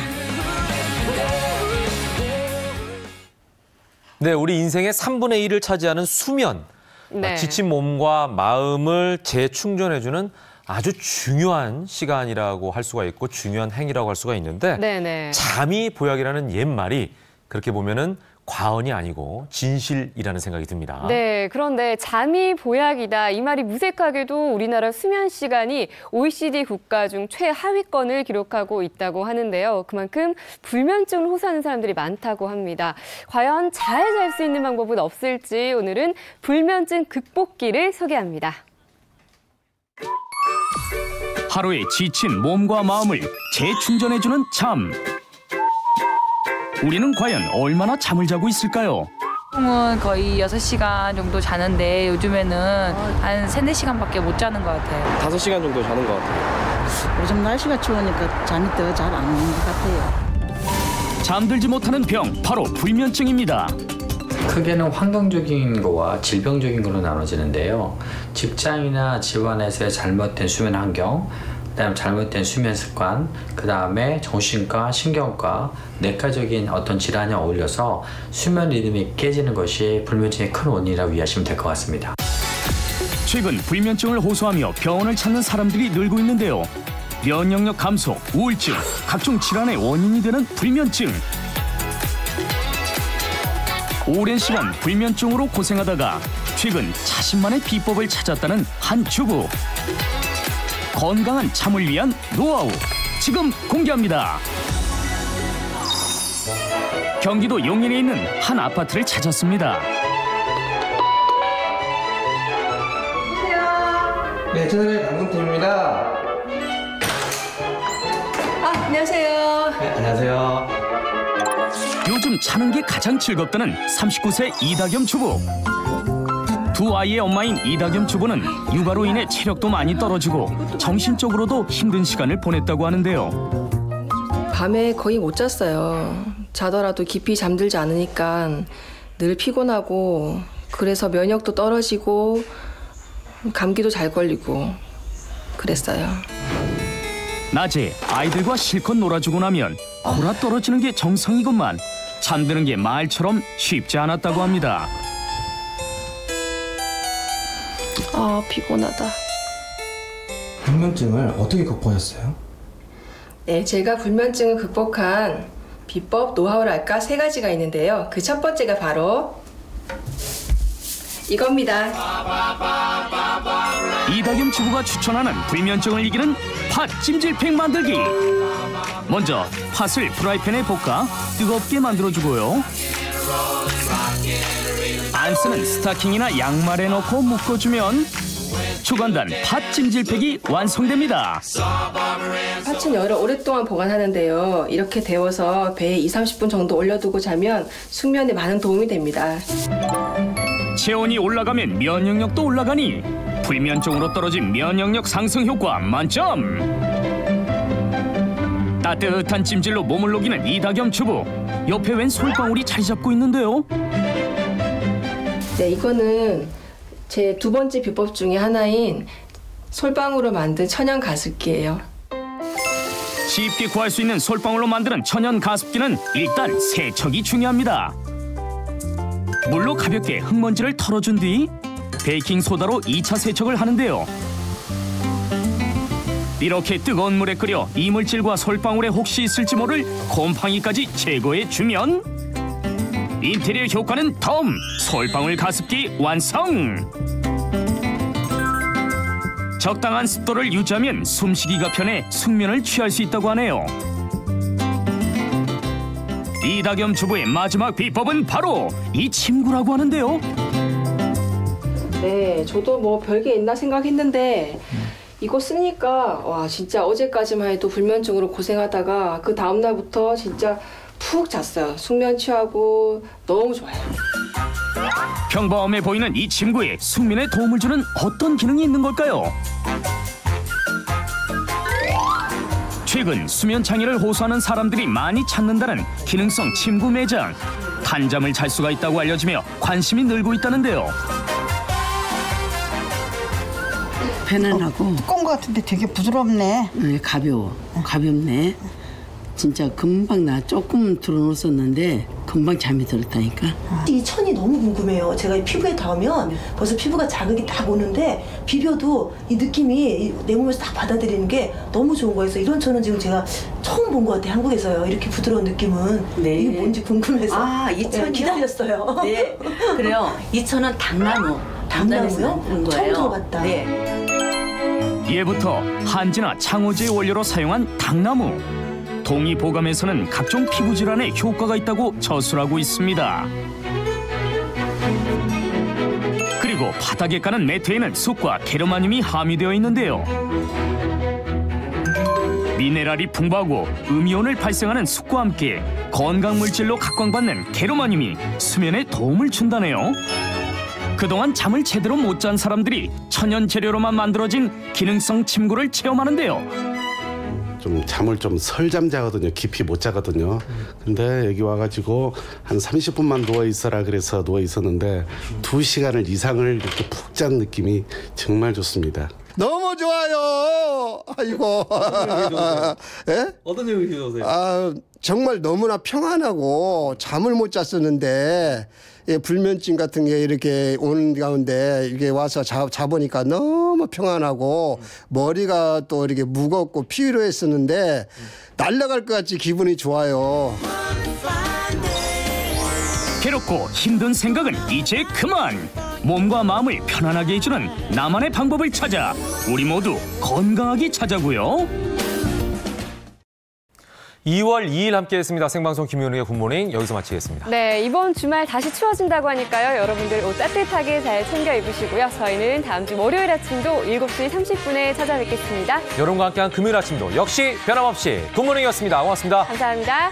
네, 우리 인생의 3분의 1을 차지하는 수면. 네. 지친 몸과 마음을 재충전해주는 아주 중요한 시간이라고 할 수가 있고 중요한 행위라고 할 수가 있는데 네네. 잠이 보약이라는 옛말이 그렇게 보면은 과언이 아니고 진실이라는 생각이 듭니다. 네, 그런데 잠이 보약이다. 이 말이 무색하게도 우리나라 수면 시간이 OECD 국가 중 최하위권을 기록하고 있다고 하는데요. 그만큼 불면증을 호소하는 사람들이 많다고 합니다. 과연 잘 잘 수 있는 방법은 없을지 오늘은 불면증 극복기를 소개합니다. 하루에 지친 몸과 마음을 재충전해주는 잠. 우리는 과연 얼마나 잠을 자고 있을까요? 보통은 거의 6시간 정도 자는데 요즘에는 한 3-4시간밖에 못 자는 것 같아요. 5시간 정도 자는 것 같아요. 요즘 날씨가 추우니까 잠이 더 잘 안 오는 것 같아요. 잠들지 못하는 병, 바로 불면증입니다. 크게는 환경적인 거와 질병적인 걸로 나눠지는데요. 직장이나 집안에서의 잘못된 수면 환경, 그다음에 잘못된 수면 습관, 그다음에 정신과, 신경과, 내과적인 어떤 질환이 어울려서 수면 리듬이 깨지는 것이 불면증의 큰 원인이라고 이해하시면 될 것 같습니다. 최근 불면증을 호소하며 병원을 찾는 사람들이 늘고 있는데요. 면역력 감소, 우울증, 각종 질환의 원인이 되는 불면증. 오랜 시간 불면증으로 고생하다가 최근 자신만의 비법을 찾았다는 한 주부. 건강한 잠을 위한 노하우 지금 공개합니다. 경기도 용인에 있는 한 아파트를 찾았습니다. 네, 저는 강동팀입니다. 안녕하세요. 네, 안녕하세요. 요즘 자는 게 가장 즐겁다는 39세 이다겸 주부. 두 아이의 엄마인 이다겸 주부는 육아로 인해 체력도 많이 떨어지고 정신적으로도 힘든 시간을 보냈다고 하는데요. 밤에 거의 못 잤어요. 자더라도 깊이 잠들지 않으니까 늘 피곤하고, 그래서 면역도 떨어지고 감기도 잘 걸리고 그랬어요. 낮에 아이들과 실컷 놀아주고 나면 골아 떨어지는 게 정상이건만 잠드는 게 말처럼 쉽지 않았다고 합니다. 아, 피곤하다. 불면증을 어떻게 극복하셨어요? 네, 제가 불면증을 극복한 비법, 노하우랄까 3가지가 있는데요. 그 첫 번째가 바로 이겁니다. 이다겸 주부가 추천하는 불면증을 이기는 팥 찜질팩 만들기. 먼저 팥을 프라이팬에 볶아 뜨겁게 만들어주고요. 안 쓰는 스타킹이나 양말에 넣고 묶어주면 초간단 팥 찜질팩이 완성됩니다. 팥은 열을 오랫동안 보관하는데요. 이렇게 데워서 배에 20-30분 정도 올려두고 자면 숙면에 많은 도움이 됩니다. 체온이 올라가면 면역력도 올라가니 불면증으로 떨어진 면역력 상승 효과 만점! 따뜻한 찜질로 몸을 녹이는 이다겸 주부. 옆에 웬 솔방울이 자리 잡고 있는데요. 네, 이거는 제 2번째 비법 중에 하나인 솔방울로 만든 천연 가습기예요. 쉽게 구할 수 있는 솔방울로 만드는 천연 가습기는 일단 세척이 중요합니다. 물로 가볍게 흙먼지를 털어준 뒤 베이킹소다로 2차 세척을 하는데요. 이렇게 뜨거운 물에 끓여 이물질과 솔방울에 혹시 있을지 모를 곰팡이까지 제거해주면 인테리어 효과는 덤! 솔방울 가습기 완성! 적당한 습도를 유지하면 숨쉬기가 편해 숙면을 취할 수 있다고 하네요. 이다겸 주부의 마지막 비법은 바로 이 침구라고 하는데요. 네, 저도 뭐 별게 있나 생각했는데 이거 쓰니까 와, 진짜 어제까지만 해도 불면증으로 고생하다가 그 다음날부터 진짜 푹 잤어요. 숙면 취하고 너무 좋아요. 평범해 보이는 이 침구에 숙면에 도움을 주는 어떤 기능이 있는 걸까요? 최근 수면 장애를 호소하는 사람들이 많이 찾는다는 기능성 침구 매장. 한잠을 잘 수가 있다고 알려지며 관심이 늘고 있다는데요. 편안하고 두꺼운 것 같은데 되게 부드럽네. 네, 가볍네. 진짜 금방 나 조금 들어놓았었는데 금방 잠이 들었다니까. 이 천이 너무 궁금해요. 제가 이 피부에 닿으면 벌써 피부가 자극이 딱 오는데 비벼도 이 느낌이 내 몸에서 딱 받아들이는 게 너무 좋은 거예요. 그래서 이런 천은 지금 제가 처음 본 것 같아요. 한국에서요. 이렇게 부드러운 느낌은. 네. 이게 뭔지 궁금해서. 아, 이 천이요? 기다렸어요. 네. 그래요. 이 천은 당나무. 당나무요? 거예요. 처음 들어봤다. 네. 예부터 한지나 창호지의 원료로 사용한 당나무. 동의보감에서는 각종 피부 질환에 효과가 있다고 저술하고 있습니다. 그리고 바닥에 까는 매트에는 숯과 게르마늄이 함유되어 있는데요. 미네랄이 풍부하고 음이온을 발생하는 숯과 함께 건강물질로 각광받는 게르마늄이 수면에 도움을 준다네요. 그동안 잠을 제대로 못 잔 사람들이 천연 재료로만 만들어진 기능성 침구를 체험하는데요. 좀 잠을 좀 설잠 자거든요. 깊이 못 자거든요. 근데 여기 와가지고 한 30분만 누워 있어라 그래서 누워 있었는데 2시간을 이상을 이렇게 푹 잔 느낌이 정말 좋습니다. 너무 좋아요. 아이고. 예? 어떤 점이 좋으세요? 아, 정말 너무나 평안하고 잠을 못 잤었는데 예, 불면증 같은 게 이렇게 오는 가운데 이게 와서 자보니까 너무 평안하고 머리가 또 이렇게 무겁고 피로했었는데 날아갈 것 같이 기분이 좋아요. 괴롭고 힘든 생각은 이제 그만. 몸과 마음을 편안하게 해주는 나만의 방법을 찾아 우리 모두 건강하게 찾아고요. 2월 2일 함께했습니다. 생방송 김효능의 굿모닝 여기서 마치겠습니다. 네, 이번 주말 다시 추워진다고 하니까요. 여러분들 옷 따뜻하게 잘 챙겨 입으시고요. 저희는 다음 주 월요일 아침도 7시 30분에 찾아뵙겠습니다. 여러분과 함께한 금요일 아침도 역시 변함없이 굿모닝이었습니다. 고맙습니다. 감사합니다.